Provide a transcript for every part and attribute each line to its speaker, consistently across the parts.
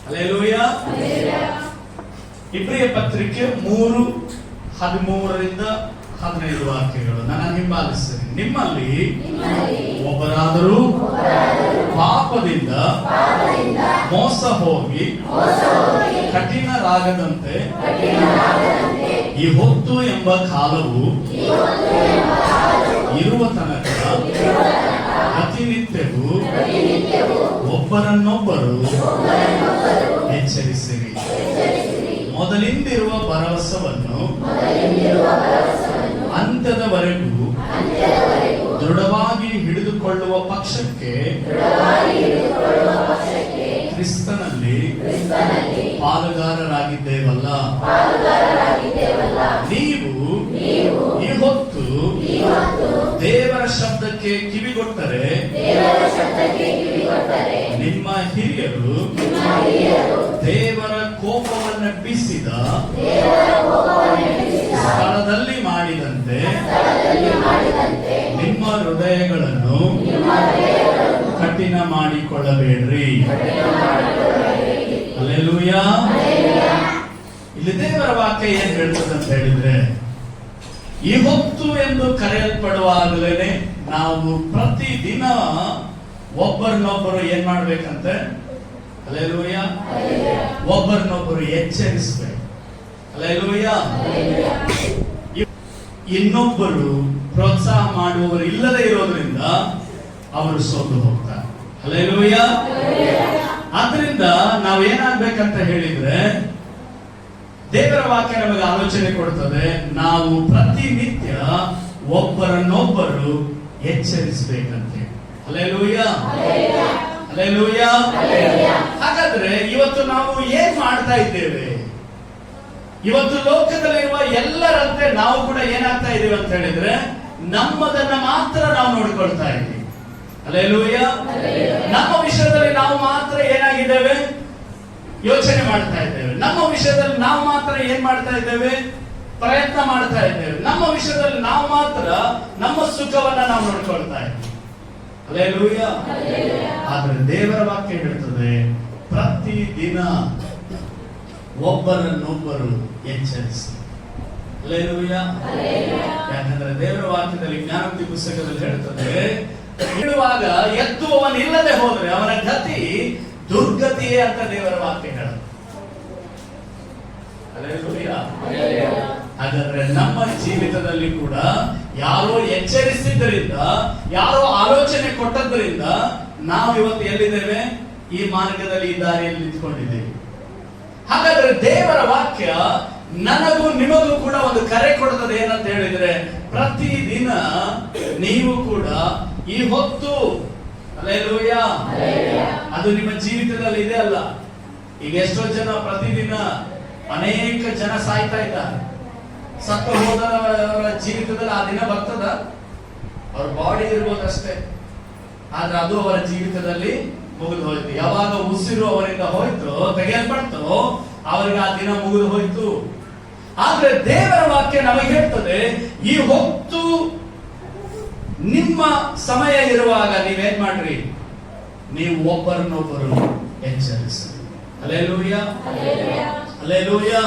Speaker 1: Hallelujah. ಇಬ್ರಿಯ ಪತ್ರಿಕೆ 3:13-15 ವಾಕ್ಯಗಳು ನಾನು ಹಿಂಬಾಲಿಸ್ತೇನೆ. ನಿಮ್ಮಲ್ಲಿ ಒಬ್ಬರಾದರೂ ಪಾಪದಿಂದ ಮೋಸ ಹೋಗಿ ಕಠಿಣರಾಗದಂತೆ ಈ ಹೊತ್ತು ಎಂಬ ಕಾಲವು ಇರುವ ತನಕ ಪ್ರತಿನಿತ್ಯವೂ ಒಬ್ಬರನ್ನೊಬ್ಬರು ಎಚ್ಚರಿಸಿರಿ. ಮೊದಲಿಂದಿರುವ ಭರವಸವನ್ನು ಅಂತ್ಯದವರೆಗೂ ದೃಢವಾಗಿ ಹಿಡಿದುಕೊಳ್ಳುವ ಪಕ್ಷಕ್ಕೆ ಕ್ರಿಸ್ತನಲ್ಲಿ ಪಾಲುಗಾರರಾಗಿದ್ದೇವಲ್ಲ. ನೀವು ಈ ಹೊತ್ತು ದೇವರ ಶಬ್ದಕ್ಕೆ ಕಿವಿಗೊಟ್ಟರೆ ನಿಮ್ಮ ಹಿರಿಯರು ದೇವರ ಕೋಪವನ್ನು ಬೀಸಿದ ಸ್ಥಳದಲ್ಲಿ ಮಾಡಿದಂತೆ ನಿಮ್ಮ ಹೃದಯಗಳನ್ನು ಕಠಿಣ ಮಾಡಿಕೊಳ್ಳಬೇಡ್ರಿ. ಹಲ್ಲೆಲೂಯಾ. ಇಲ್ಲಿ ದೇವರ ವಾಕ್ಯ ಏನ್ ಹೇಳ್ತದೆ ಅಂತ ಹೇಳಿದ್ರೆ, ಈ ಹೊತ್ತು ಎಂದು ಕರೆಯಲ್ಪಡುವಾಗಲೇ ನಾವು ಪ್ರತಿದಿನ ಒಬ್ಬರನ್ನೊಬ್ಬರು ಏನ್ ಮಾಡ್ಬೇಕಂತೆ? ಹಲ್ಲೆಲೂಯಾ. ಒಬ್ಬರನ್ನೊಬ್ಬರು ಎಚ್ಚರಿಸಬೇಕು. ಹಲ್ಲೆಲೂಯಾ. ಇನ್ನೊಬ್ಬರು ಪ್ರೋತ್ಸಾಹ ಮಾಡುವವರು ಇಲ್ಲದೆ ಇರೋದ್ರಿಂದ ಅವರು ಸೋತು ಹೋಗ್ತಾರೆ. ಹಲ್ಲೆಲೂಯಾ. ಆದ್ರಿಂದ ನಾವೇನಾಗ್ಬೇಕಂತ ಹೇಳಿದ್ರೆ, ದೇವರ ವಾಕ್ಯ ನಮಗೆ ಆಲೋಚನೆ ಕೊಡ್ತದೆ, ನಾವು ಪ್ರತಿನಿತ್ಯ ಒಬ್ಬರನ್ನೊಬ್ಬರು ಎಚ್ಚರಿಸಬೇಕಂತೆ. ಹಲ್ಲೆಲೂಯಾ. ಹಲ್ಲೆಲೂಯಾ. ಹಾಗಾದ್ರೆ ಇವತ್ತು ನಾವು ಏನ್ ಮಾಡ್ತಾ ಇದ್ದೇವೆ? ಇವತ್ತು ಲೋಕದಲ್ಲಿರುವ ಎಲ್ಲರಂತೆ ನಾವು ಕೂಡ ಏನಾಗ್ತಾ ಇದೀವಿ ಅಂತ ಹೇಳಿದ್ರೆ, ನಮ್ಮದನ್ನ ಮಾತ್ರ ನಾವು ನೋಡ್ಕೊಳ್ತಾ ಇದ್ದೀವಿ. ಹಲ್ಲೆಲೂಯಾ. ನಮ್ಮ ವಿಷಯದಲ್ಲಿ ನಾವು ಮಾತ್ರ ಏನಾಗಿದ್ದೇವೆ? ಯೋಚನೆ ಮಾಡ್ತಾ ಇದ್ದೇವೆ. ನಮ್ಮ ವಿಷಯದಲ್ಲಿ ನಾವು ಮಾತ್ರ ಏನ್ ಮಾಡ್ತಾ ಇದ್ದೇವೆ? ಪ್ರಯತ್ನ ಮಾಡ್ತಾ ಇದ್ದೇವೆ. ನಮ್ಮ ವಿಷಯದಲ್ಲಿ ನಾವು ಮಾತ್ರ ನಮ್ಮ ಸುಖವನ್ನ ನಾವು ನೋಡ್ಕೊಳ್ತಾ ಇದ್ದೇವೆ. ಹಲ್ಲೆಲೂಯಾ. ಆದ್ರೆ ದೇವರ ವಾಕ್ಯ ಹೇಳ್ತದೆ, ಪ್ರತಿದಿನ ಒಬ್ಬರನ್ನೊಬ್ಬರು ಎಚ್ಚರಿಸಿ. ಹಲ್ಲೆಲೂಯಾ. ಯಾಕಂದ್ರೆ ದೇವರ ವಾಕ್ಯದಲ್ಲಿ ಜ್ಞಾನೋಕ್ತಿ ಪುಸ್ತಕದಲ್ಲಿ ಹೇಳ್ತದೆ, ಹೇಳುವಾಗ ಎತ್ತುವವನಿಲ್ಲದೆ ಹೋದ್ರೆ ಅವನ ಗತಿ ದುರ್ಗತಿಯೇ ಅಂತ ದೇವರ ವಾಕ್ಯ ಹೇಳುತ್ತೆ. ಹಲ್ಲೆಲೂಯಾ. ಹಾಗಾದ್ರೆ ನಮ್ಮ ಜೀವಿತದಲ್ಲಿ ಕೂಡ ಯಾರೋ ಎಚ್ಚರಿಸಿದ್ದರಿಂದ, ಯಾರೋ ಆಲೋಚನೆ ಕೊಟ್ಟದ್ರಿಂದ ನಾವು ಇವತ್ತು ಎಲ್ಲಿದ್ದೇವೆ? ಈ ಮಾರ್ಗದಲ್ಲಿ, ಈ ದಾರಿಯಲ್ಲಿ ನಿಂತ್ಕೊಂಡಿದ್ದೇವೆ. ಹಾಗಾದ್ರೆ ದೇವರ ವಾಕ್ಯ ನನಗೂ ನಿಮಗೂ ಕೂಡ ಒಂದು ಕರೆ ಕೊಡುತ್ತದೆ. ಏನಂತ ಹೇಳಿದ್ರೆ, ಪ್ರತಿದಿನ ನೀವು ಕೂಡ ಈ ಹೊತ್ತು, ಹಲ್ಲೆಲೂಯಾ, ಅದು ನಿಮ್ಮ ಜೀವಿತದಲ್ಲಿ ಇದೆ ಅಲ್ಲ. ಈಗ ಎಷ್ಟೋ ಜನ ಪ್ರತಿದಿನ ಅನೇಕ ಜನ ಸಾಯ್ತಾ ಇದ್ದಾರೆ. ಸತ್ತ ಹೋದವರ ಜೀವಿತದಲ್ಲಿ ಆ ದಿನ ಬರ್ತದ? ಅವ್ರ ಬಾಡಿ ಇರ್ಬೋದಷ್ಟೇ, ಆದ್ರೆ ಅದು ಅವರ ಜೀವಿತದಲ್ಲಿ ಮುಗಿದು ಹೋಯ್ತು. ಯಾವಾಗ ಉಸಿರು ಅವರಿಂದ ಹೋಯ್ತು, ತೆಗೆಯಲ್ಪಡ್ತು, ಅವರಿಗೆ ಆ ದಿನ ಮುಗಿದು ಹೋಯ್ತು. ಆದ್ರೆ ದೇವರ ವಾಕ್ಯ ನಮಗೆ ಹೇಳ್ತದೆ, ಈ ಹೊತ್ತು ನಿಮ್ಮ ಸಮಯ ಇರುವಾಗ ನೀವೇನ್ ಮಾಡ್ರಿ? ನೀವು ಒಬ್ಬರನ್ನೊಬ್ಬರು ಎಚ್ಚರಿಸಿ. ಹಲ್ಲೆಲೂಯಾ. ಹಲ್ಲೆಲೂಯಾ.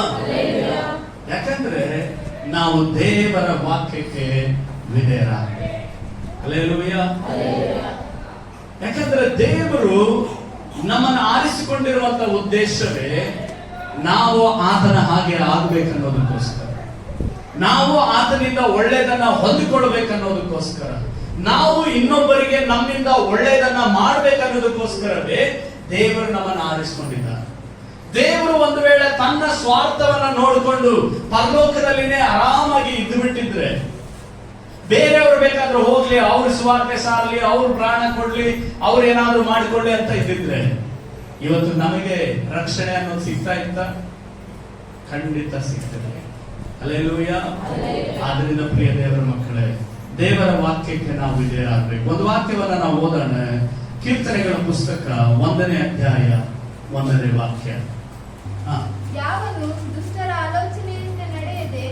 Speaker 1: ಯಾಕಂದ್ರೆ ನಾವು ದೇವರ ವಾಕ್ಯಕ್ಕೆ ವಿಧೇಯರಾಗಬೇಕು. ಹಲ್ಲೆಲೂಯಾ. ಯಾಕಂದ್ರೆ ದೇವರು ನಮ್ಮನ್ನು ಆರಿಸಿಕೊಂಡಿರುವಂತ ಉದ್ದೇಶವೇ ನಾವು ಆತನ ಹಾಗೆ ಆಗಬೇಕನ್ನೋದಕ್ಕೋಸ್ಕರ, ನಾವು ಆತನಿಂದ ಒಳ್ಳೆಯದನ್ನ ಹೊಂದಿಕೊಳ್ಬೇಕನ್ನೋದಕ್ಕೋಸ್ಕರ, ನಾವು ಇನ್ನೊಬ್ಬರಿಗೆ ನಮ್ಮಿಂದ ಒಳ್ಳೆಯದನ್ನ ಮಾಡ್ಬೇಕನ್ನೋದಕ್ಕೋಸ್ಕರವೇ ದೇವರು ನಮ್ಮನ್ನು ಆರಿಸಿಕೊಂಡಿದ್ದಾರೆ. ದೇವರು ಒಂದು ವೇಳೆ ತನ್ನ ಸ್ವಾರ್ಥವನ್ನ ನೋಡಿಕೊಂಡು ಪರಲೋಕದಲ್ಲಿನೇ ಆರಾಮಾಗಿ ಇದ್ದು ಬಿಟ್ಟಿದ್ರೆ, ಬೇರೆಯವರು ಬೇಕಾದ್ರೂ ಹೋಗ್ಲಿ, ಅವ್ರ ಸ್ವಾರ್ಥ ಸಾರಲಿ, ಅವ್ರ ಪ್ರಾಣ ಕೊಡ್ಲಿ, ಅವ್ರು ಏನಾದ್ರು ಮಾಡಿಕೊಳ್ಳಿ ಅಂತ ಇದ್ದಿದ್ರೆ ಇವತ್ತು ನಮಗೆ ರಕ್ಷಣೆ ಅನ್ನೋದು ಸಿಗ್ತಾ ಇತ್ತ? ಖಂಡಿತ ಸಿಗ್ತದೆ. ಹಲ್ಲೆಲೂಯಾ. ಆದ್ರಿಂದ ಪ್ರಿಯ ದೇವರ ಮಕ್ಕಳೇ, ದೇವರ ವಾಕ್ಯಕ್ಕೆ ನಾವು ವಿಧೇಯರಾಗಬೇಕು. ಒಂದು ವಾಕ್ಯವನ್ನ ನಾವು ಓದೋಣ. ಕೀರ್ತನೆಗಳ ಪುಸ್ತಕ 1ನೇ ಅಧ್ಯಾಯ 1ನೇ ವಾಕ್ಯ.
Speaker 2: ಯಾವನು ದುಷ್ಟರ ಆಲೋಚನೆಯಂತೆ ನಡೆಯದೆ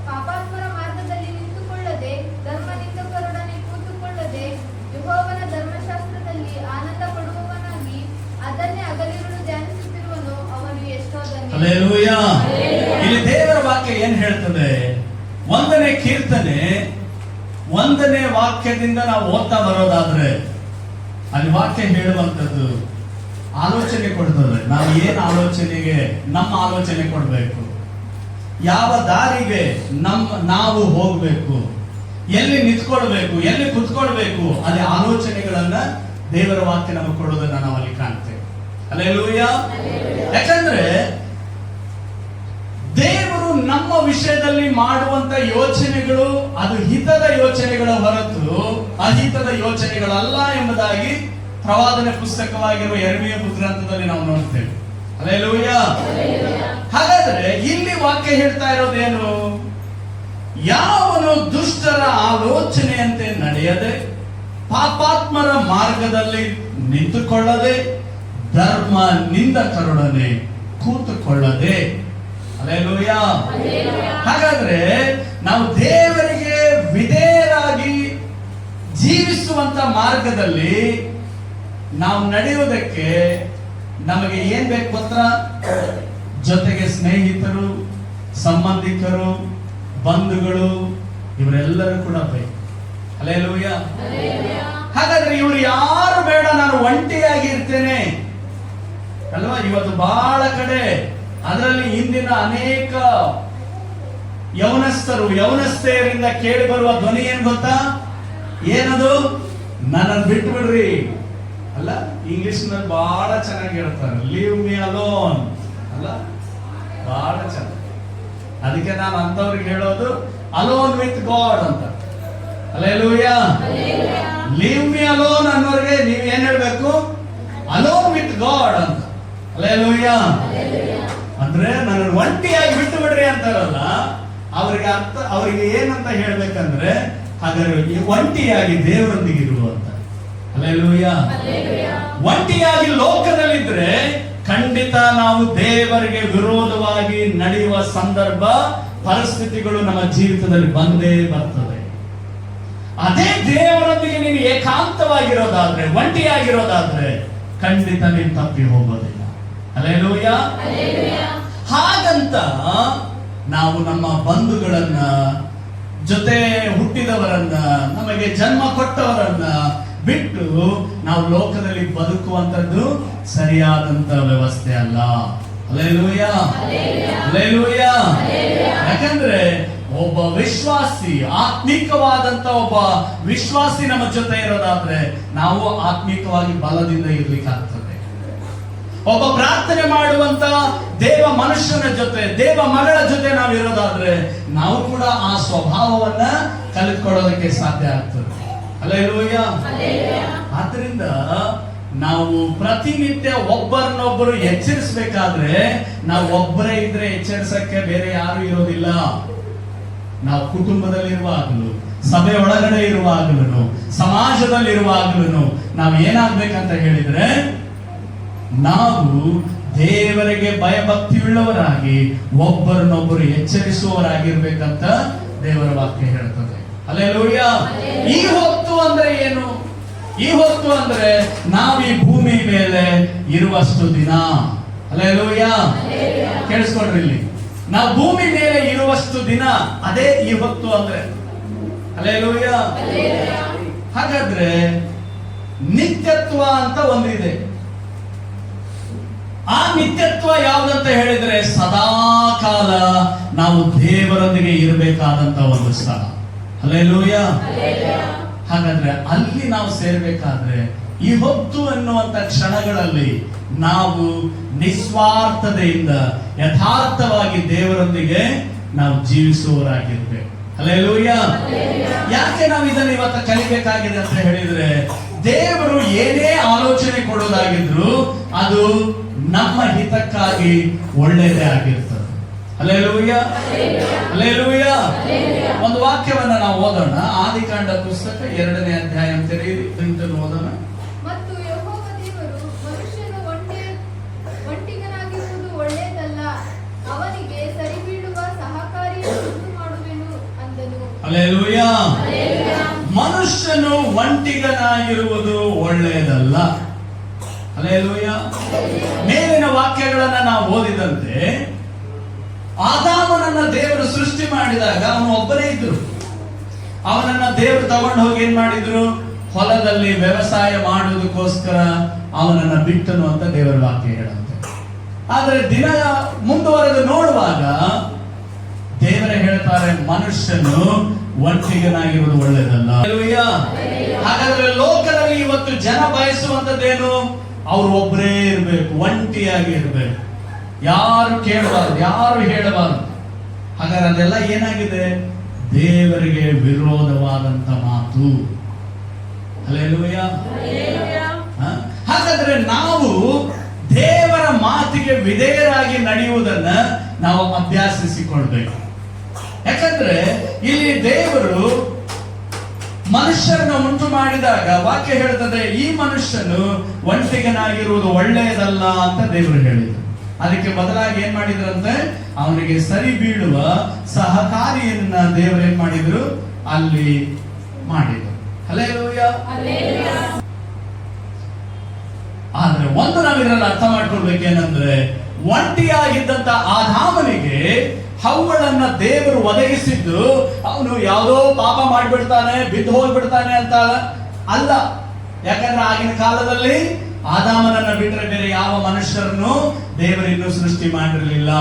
Speaker 2: ಪಾಪಾತ್ಮರ ಮಾರ್ಗದಲ್ಲಿ ನಿಂತುಕೊಳ್ಳದೆ ಧರ್ಮನಿಂದಕರೊಡನೆ ಕೂತುಕೊಳ್ಳದೆ ಯೆಹೋವನ ಧರ್ಮಶಾಸ್ತ್ರದಲ್ಲಿ ಆನಂದ ಪಡುವವನಾಗಿ ಅದನ್ನೇ ಹಗಲಿರುಳು ಧ್ಯಾನಿಸುತ್ತಾನೆ.
Speaker 1: ಹಲ್ಲೆಲೂಯಾ. ಇಲ್ಲಿ ದೇವರ ವಾಕ್ಯ ಏನ್ ಹೇಳ್ತದೆ? 1ನೇ ಕೀರ್ತನೆ 1ನೇ ವಾಕ್ಯದಿಂದ ನಾವು ಓದ್ತಾ ಬರೋದಾದ್ರೆ ಅಲ್ಲಿ ವಾಕ್ಯ ಹೇಳುವಂತದ್ದು ಆಲೋಚನೆ ಕೊಡ್ತದೆ. ನಾವು ಏನ್ ಆಲೋಚನೆಗೆ ನಮ್ಮ ಆಲೋಚನೆ ಕೊಡ್ಬೇಕು, ಯಾವ ದಾರಿಗೆ ನಾವು ಹೋಗ್ಬೇಕು, ಎಲ್ಲಿ ನಿಂತ್ಕೊಳ್ಬೇಕು, ಎಲ್ಲಿ ಕುತ್ಕೊಳ್ಬೇಕು, ಅಲ್ಲಿ ಆಲೋಚನೆಗಳನ್ನ ದೇವರ ವಾಕ್ಯ ನಮಗೆ ಕೊಡೋದನ್ನ ನಾವು ಅಲ್ಲಿ ಕಾಣ್ತೇವೆ. ಹಲ್ಲೆಲೂಯಾ. ಯಾಕಂದ್ರೆ ದೇವರು ನಮ್ಮ ವಿಷಯದಲ್ಲಿ ಮಾಡುವಂತ ಯೋಚನೆಗಳು ಅದು ಹಿತದ ಯೋಚನೆಗಳ ಹೊರತು ಅಹಿತದ ಯೋಚನೆಗಳಲ್ಲ ಎಂಬುದಾಗಿ ಪ್ರವಾದನೆ ಪುಸ್ತಕವಾಗಿರುವ ಯೆರೆಮೀಯ ಗ್ರಂಥದಲ್ಲಿ ನಾವು ನೋಡ್ತೇವೆ. ಹಲ್ಲೆಲೂಯಾ. ಹಾಗಾದ್ರೆ ಇಲ್ಲಿ ವಾಕ್ಯ ಹೇಳ್ತಾ ಇರೋದೇನು? ಯಾವನು ದುಷ್ಟರ ಆಲೋಚನೆಯಂತೆ ನಡೆಯದೆ ಪಾಪಾತ್ಮರ ಮಾರ್ಗದಲ್ಲಿ ನಿಂತುಕೊಳ್ಳದೆ ಧರ್ಮ ನಿಂದಕರೊಡನೆ ಕೂತುಕೊಳ್ಳದೆ. ಹಲ್ಲೆಲೂಯಾ. ಹಾಗಾದ್ರೆ ನಾವು ದೇವರಿಗೆ ವಿಧೇಯರಾಗಿ ಜೀವಿಸುವಂತ ಮಾರ್ಗದಲ್ಲಿ ನಾವು ನಡೆಯುವುದಕ್ಕೆ ನಮಗೆ ಏನ್ ಬೇಕು ಗೊತ್ತಾ? ಜೊತೆಗೆ ಸ್ನೇಹಿತರು, ಸಂಬಂಧಿಕರು, ಬಂಧುಗಳು ಇವರೆಲ್ಲರೂ ಕೂಡ ಬೇಕು. ಹಲ್ಲೆಲೂಯಾ. ಹಾಗಾದ್ರೆ ಇವರು ಯಾರು ಬೇಡ, ನಾನು ಒಂಟಿಯಾಗಿ ಇರ್ತೇನೆ ಅಲ್ವಾ? ಇವತ್ತು ಬಹಳ ಕಡೆ ಅದರಲ್ಲಿ ಇಂದಿನ ಅನೇಕ ಯೌವನಸ್ಥೆಯರಿಂದ ಕೇಳಿ ಬರುವ ಧ್ವನಿ ಏನ್ ಗೊತ್ತಾ? ಏನದು? ನನ್ನನ್ನು ಬಿಟ್ಟು ಬಿಡ್ರಿ ಅಲ್ಲ. ಇಂಗ್ಲಿಷ್ ನಲ್ಲಿ ಬಹಳ ಚೆನ್ನಾಗಿ ಹೇಳ್ತಾರೆ, ಲೀವ್ ಮೀ ಅಲೋನ್ ಅಲ್ಲ, ಬಹಳ ಚೆನ್ನಾಗಿ. ಅದಕ್ಕೆ ನಾನು ಅಂತವ್ರಿಗೆ ಹೇಳೋದು ಅಲೋನ್ ವಿತ್ ಗಾಡ್ ಅಂತ. ಹಲ್ಲೆಲೂಯಾ. ಲೀವ್ ಮೀ ಅಲೋನ್ ಅನ್ನೋರಿಗೆ ನೀವು ಏನ್ ಹೇಳ್ಬೇಕು? ಅಲೋನ್ ವಿತ್ ಗಾಡ್ ಅಂತ. ಹಲ್ಲೆಲೂಯಾ. ಅಂದ್ರೆ ನನ್ನ ಒಂಟಿಯಾಗಿ ಬಿಟ್ಟು ಬಿಡ್ರಿ ಅಂತಾರಲ್ಲ, ಅವರಿಗೆ ಏನಂತ ಹೇಳ್ಬೇಕಂದ್ರೆ ಹಾಗಾದ್ರೆ ಒಂಟಿಯಾಗಿ ದೇವರೊಂದಿಗೆ ಇರುವಂತ. ಹಲ್ಲೆಲೂಯಾ. ಒಂಟಿಯಾಗಿ ಲೋಕದಲ್ಲಿದ್ರೆ ಖಂಡಿತ ನಾವು ದೇವರಿಗೆ ವಿರೋಧವಾಗಿ ನಡೆಯುವ ಸಂದರ್ಭ ಪರಿಸ್ಥಿತಿಗಳು ನಮ್ಮ ಜೀವಿತದಲ್ಲಿ ಬಂದೇ ಬರ್ತದೆ. ಅದೇ ದೇವರೊಂದಿಗೆ ನೀನು ಏಕಾಂತವಾಗಿರೋದಾದ್ರೆ, ಒಂಟಿಯಾಗಿರೋದಾದ್ರೆ ಖಂಡಿತ ನೀನು ತಪ್ಪಿ ಹೋಗೋದಿಲ್ಲ. ಹಲ್ಲೆಲೂಯಾ. ಹಾಗಂತ ನಾವು ನಮ್ಮ ಬಂಧುಗಳನ್ನ, ಜೊತೆ ಹುಟ್ಟಿದವರನ್ನ, ನಮಗೆ ಜನ್ಮ ಕೊಟ್ಟವರನ್ನ ಬಿಟ್ಟು ನಾವು ಲೋಕದಲ್ಲಿ ಬದುಕುವಂತದ್ದು ಸರಿಯಾದಂತ ವ್ಯವಸ್ಥೆ ಅಲ್ಲ. ಹಲ್ಲೆಲೂಯಾ. ಹಲ್ಲೆಲೂಯಾ. ಯಾಕಂದ್ರೆ ಒಬ್ಬ ವಿಶ್ವಾಸಿ, ಆತ್ಮಿಕವಾದಂತ ಒಬ್ಬ ವಿಶ್ವಾಸಿ ನಮ್ಮ ಜೊತೆ ಇರೋದಾದ್ರೆ ನಾವು ಆತ್ಮಿಕವಾಗಿ ಬಲದಿಂದ ಇರ್ಲಿಕ್ಕೆ ಆಗ್ತದೆ. ಒಬ್ಬ ಪ್ರಾರ್ಥನೆ ಮಾಡುವಂತ ದೇವ ಮನುಷ್ಯನ ಜೊತೆ, ದೇವ ಮಗಳ ಜೊತೆ ನಾವು ಇರೋದಾದ್ರೆ ನಾವು ಕೂಡ ಆ ಸ್ವಭಾವವನ್ನ ಕಲಿತ್ಕೊಳ್ಳೋದಕ್ಕೆ ಸಾಧ್ಯ ಆಗ್ತದೆ. ಹಲ್ಲೆಲೂಯಾ. ಆದ್ರಿಂದ ನಾವು ಪ್ರತಿನಿತ್ಯ ಒಬ್ಬರನ್ನೊಬ್ಬರು ಎಚ್ಚರಿಸಬೇಕಾದ್ರೆ ನಾವು ಒಬ್ಬರೇ ಇದ್ರೆ ಎಚ್ಚರಿಸಕ್ಕೆ ಬೇರೆ ಯಾರು ಇರೋದಿಲ್ಲ. ನಾವು ಕುಟುಂಬದಲ್ಲಿರುವಾಗಲೂ, ಸಭೆ ಒಳಗಡೆ ಇರುವಾಗಲೂ, ಸಮಾಜದಲ್ಲಿರುವಾಗಲೂ ನಾವು ಏನಾಗ್ಬೇಕಂತ ಹೇಳಿದ್ರೆ ನಾವು ದೇವರಿಗೆ ಭಯಭಕ್ತಿಯುಳ್ಳವರಾಗಿ ಒಬ್ಬರನ್ನೊಬ್ಬರು ಎಚ್ಚರಿಸುವವರಾಗಿರ್ಬೇಕಂತ ದೇವರ ವಾಕ್ಯ ಹೇಳ್ತದೆ. ಹಲ್ಲೆಲೂಯಾ. ಈ ಹೊತ್ತು ಅಂದ್ರೆ ಏನು? ಈ ಹೊತ್ತು ಅಂದ್ರೆ ನಾವು ಈ ಭೂಮಿ ಮೇಲೆ ಇರುವಷ್ಟು ದಿನ. ಹಲ್ಲೆಲೂಯಾ. ಕೇಳಿಸ್ಕೊಂಡ್ರಿ, ಇಲ್ಲಿ ನಾವು ಭೂಮಿ ಮೇಲೆ ಇರುವಷ್ಟು ದಿನ, ಅದೇ ಈ ಹೊತ್ತು ಅಂದ್ರೆ. ಹಲ್ಲೆಲೂಯಾ. ಹಾಗಾದ್ರೆ ನಿತ್ಯತ್ವ ಅಂತ ಒಂದಿದೆ. ಆ ನಿತ್ಯತ್ವ ಯಾವುದಂತ ಹೇಳಿದ್ರೆ ಸದಾ ಕಾಲ ನಾವು ದೇವರೊಂದಿಗೆ ಇರಬೇಕಾದಂತ ಒಂದು ಸ್ಥಳ. ಹಲ್ಲೆಲೂಯಾ. ಹಾಗಾದ್ರೆ ಅಲ್ಲಿ ನಾವು ಸೇರ್ಬೇಕಾದ್ರೆ ಈ ಹೊತ್ತು ಎನ್ನುವಂತ ಕ್ಷಣಗಳಲ್ಲಿ ನಾವು ನಿಸ್ವಾರ್ಥತೆಯಿಂದ ಯಥಾರ್ಥವಾಗಿ ದೇವರೊಂದಿಗೆ ನಾವು ಜೀವಿಸುವವರಾಗಿರ್ಬೇಕು. ಹಲ್ಲೆಲೂಯಾ. ಯಾಕೆ ನಾವು ಇದನ್ನು ಇವತ್ತು ಕಲಿಬೇಕಾಗಿದೆ ಅಂತ ಹೇಳಿದ್ರೆ, ದೇವರು ಏನೇ ಆಲೋಚನೆ ಕೊಡೋದಾಗಿದ್ರು ಅದು ನಮ್ಮ ಹಿತಕ್ಕಾಗಿ ಒಳ್ಳೆಯದೇ ಆಗಿರ್ತದೆ. ಹಲ್ಲೆಲೂಯಾ. ಹಲ್ಲೆಲೂಯಾ. ಒಂದು ವಾಕ್ಯವನ್ನ ನಾವು ಓದೋಣ. ಆದಿಕಾಂಡ ಪುಸ್ತಕ 2ನೇ ಅಧ್ಯಾಯ ತೆರೆಯಿರಿ, ಓದೋಣ.
Speaker 2: ಮತ್ತು ಯೆಹೋವ ದೇವರು ಮನುಷ್ಯನು ಒಂಟಿಗನಾಗಿರುವುದು ಒಳ್ಳೆಯದಲ್ಲ, ಅವನಿಗೆ ಸರಿಬೀಳುವ ಸಹಕಾರಿಯನ್ನು ಮಾಡುವೆನು ಅಂದನು.
Speaker 1: ಹಲ್ಲೆಲೂಯಾ. ಮನುಷ್ಯನು ಒಂಟಿಗನಾಗಿರುವುದು ಒಳ್ಳೆಯದಲ್ಲ. ಹಲ್ಲೆಲೂಯಾ. ಮೇಲಿನ ವಾಕ್ಯಗಳನ್ನ ನಾವು ಓದಿದಂತೆ ಆದಾಮನನ್ನ ದೇವರು ಸೃಷ್ಟಿ ಮಾಡಿದಾಗ ಅವನು ಒಬ್ಬನೇ ಇದ್ರು. ಅವನನ್ನ ದೇವರು ತಗೊಂಡು ಹೋಗಿ ಏನ್ ಮಾಡಿದ್ರು? ಹೊಲದಲ್ಲಿ ವ್ಯವಸಾಯ ಮಾಡುವುದಕ್ಕೋಸ್ಕರ ಅವನನ್ನ ಬಿಟ್ಟನು ಅಂತ ದೇವರ ವಾಕ್ಯ ಹೇಳುತ್ತೆ. ಆದ್ರೆ ದಿನ ಮುಂದುವರೆದು ನೋಡುವಾಗ ದೇವರೇ ಹೇಳ್ತಾರೆ, ಮನುಷ್ಯನು ಒಂಟಿಗನಾಗಿರುವುದು ಒಳ್ಳೆಯದಲ್ಲ. ಹಾಗಾದ್ರೆ ಲೋಕದಲ್ಲಿ ಇವತ್ತು ಜನ ಬಯಸುವಂತದ್ದೇನು? ಅವ್ರು ಒಬ್ಬರೇ ಇರ್ಬೇಕು, ಒಂಟಿಯಾಗಿ ಇರ್ಬೇಕು, ಯಾರು ಕೇಳಬಾರ್ದು, ಯಾರು ಹೇಳಬಾರದು. ಹಾಗಾದ್ರೆ ಅದೆಲ್ಲ ಏನಾಗಿದೆ? ದೇವರಿಗೆ ವಿರೋಧವಾದಂತ ಮಾತು. ಹಲ್ಲೆಲೂಯಾ. ಹಾಗಾದ್ರೆ ನಾವು ದೇವರ ಮಾತಿಗೆ ವಿಧೇಯರಾಗಿ ನಡೆಯುವುದನ್ನ ನಾವು ಅಭ್ಯಾಸಿಸಿಕೊಳ್ಬೇಕು. ಯಾಕಂದ್ರೆ ಇಲ್ಲಿ ದೇವರು ಮನುಷ್ಯರನ್ನ ಉಂಟು ಮಾಡಿದಾಗ ವಾಕ್ಯ ಹೇಳ್ತದೆ, ಈ ಮನುಷ್ಯನು ಒಂಟಿಗನಾಗಿರುವುದು ಒಳ್ಳೆಯದಲ್ಲ ಅಂತ ದೇವರು ಹೇಳಿದ್ರು. ಅದಕ್ಕೆ ಬದಲಾಗಿ ಏನ್ ಮಾಡಿದ್ರಂತೆ? ಅವನಿಗೆ ಸರಿ ಬೀಳುವ ಸಹಕಾರಿಯನ್ನ ದೇವರು ಏನ್ ಮಾಡಿದ್ರು? ಅಲ್ಲಿ ಮಾಡಿದ್ರು. ಹಲ್ಲೆಲೂಯಾ. ಆದ್ರೆ ಒಂದು ನಾವಿದ್ರಲ್ಲಿ ಅರ್ಥ ಮಾಡ್ಕೊಳ್ಬೇಕೇನಂದ್ರೆ, ಒಂಟಿಯಾಗಿದ್ದಂತ ಆದಾಮನಿಗೆ ಹವ್ವಳನ್ನ ದೇವರು ಒದಗಿಸಿದ್ದು ಅವನು ಯಾವುದೋ ಪಾಪ ಮಾಡಿಬಿಡ್ತಾನೆ, ಬಿದ್ದು ಹೋಗ್ಬಿಡ್ತಾನೆ ಅಂತ ಅಲ್ಲ. ಯಾಕಂದ್ರೆ ಆಗಿನ ಕಾಲದಲ್ಲಿ ಆದಾಮನನ್ನ ಬಿಟ್ಟರೆ ಬೇರೆ ಯಾವ ಮನುಷ್ಯರನ್ನು ದೇವರಿನ್ನೂ ಸೃಷ್ಟಿ ಮಾಡಿರಲಿಲ್ಲ.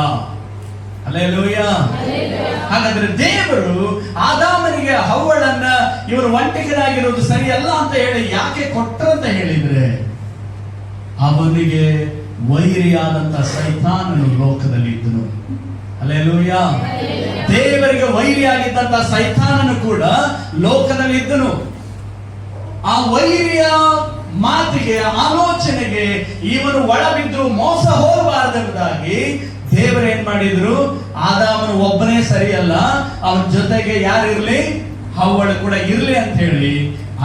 Speaker 1: ಹಲ್ಲೆಲೂಯಾ. ಹಾಗಾದ್ರೆ ದೇವರು ಆದಾಮನಿಗೆ ಹವ್ವಳನ್ನ ಇವರು ಒಂಟಿಗರಾಗಿರೋದು ಸರಿಯಲ್ಲ ಅಂತ ಹೇಳಿ ಯಾಕೆ ಕೊಟ್ಟರಂತ ಹೇಳಿದ್ರೆ, ಅವನಿಗೆ ವೈರಿಯಾದಂತ ಸೈತಾನನು ಲೋಕದಲ್ಲಿ ಇದ್ದನು. ಹಲ್ಲೆಲೂಯಾ. ದೇವರಿಗೆ ವೈರಿಯಾಗಿದ್ದಂತ ಸೈತಾನನು ಕೂಡ ಲೋಕದಲ್ಲಿ ಇದ್ದನು. ಆ ವೈರಿಯ ಮಾತಿಗೆ, ಆಲೋಚನೆಗೆ ಇವನು ಒಳಬಿದ್ದು ಮೋಸ ಹೋಗಬಾರದಾಗಿ ದೇವರು ಏನ್ ಮಾಡಿದ್ರು? ಆದಾಮನು ಒಬ್ಬನೇ ಸರಿಯಲ್ಲ, ಅವನ ಜೊತೆಗೆ ಯಾರಿರ್ಲಿ? ಹವ್ವಳ ಕೂಡ ಇರ್ಲಿ ಅಂತ ಹೇಳಿ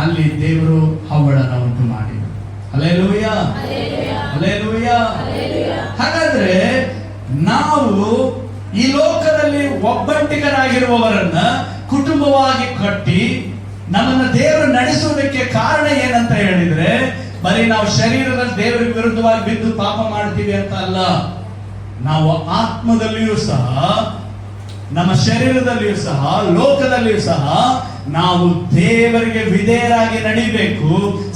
Speaker 1: ಅಲ್ಲಿ ದೇವರು ಹವ್ವಳನ ಉಂಟು ಮಾಡಿದ್ರು. ಹಲ್ಲೆಲೂಯಾ. ಹಲ್ಲೆಲೂಯಾ. ಹಾಗಾದ್ರೆ ನಾವು ಈ ಲೋಕದಲ್ಲಿ ಒಬ್ಬಂಟಿಗರಾಗಿರುವವರನ್ನ ಕುಟುಂಬವಾಗಿ ಕಟ್ಟಿ ನಮ್ಮನ್ನ ದೇವರು ನಡೆಸುವುದಕ್ಕೆ ಕಾರಣ ಏನಂತ ಹೇಳಿದ್ರೆ, ಬರೀ ನಾವು ಶರೀರದಲ್ಲಿ ದೇವರಿಗೆ ವಿರುದ್ಧವಾಗಿ ಬಿದ್ದು ಪಾಪ ಮಾಡ್ತೀವಿ ಅಂತ ಅಲ್ಲ. ನಾವು ಆತ್ಮದಲ್ಲಿಯೂ ಸಹ, ನಮ್ಮ ಶರೀರದಲ್ಲಿಯೂ ಸಹ, ಲೋಕದಲ್ಲಿಯೂ ಸಹ ನಾವು ದೇವರಿಗೆ ವಿಧೇಯರಾಗಿ ನಡಿಬೇಕು.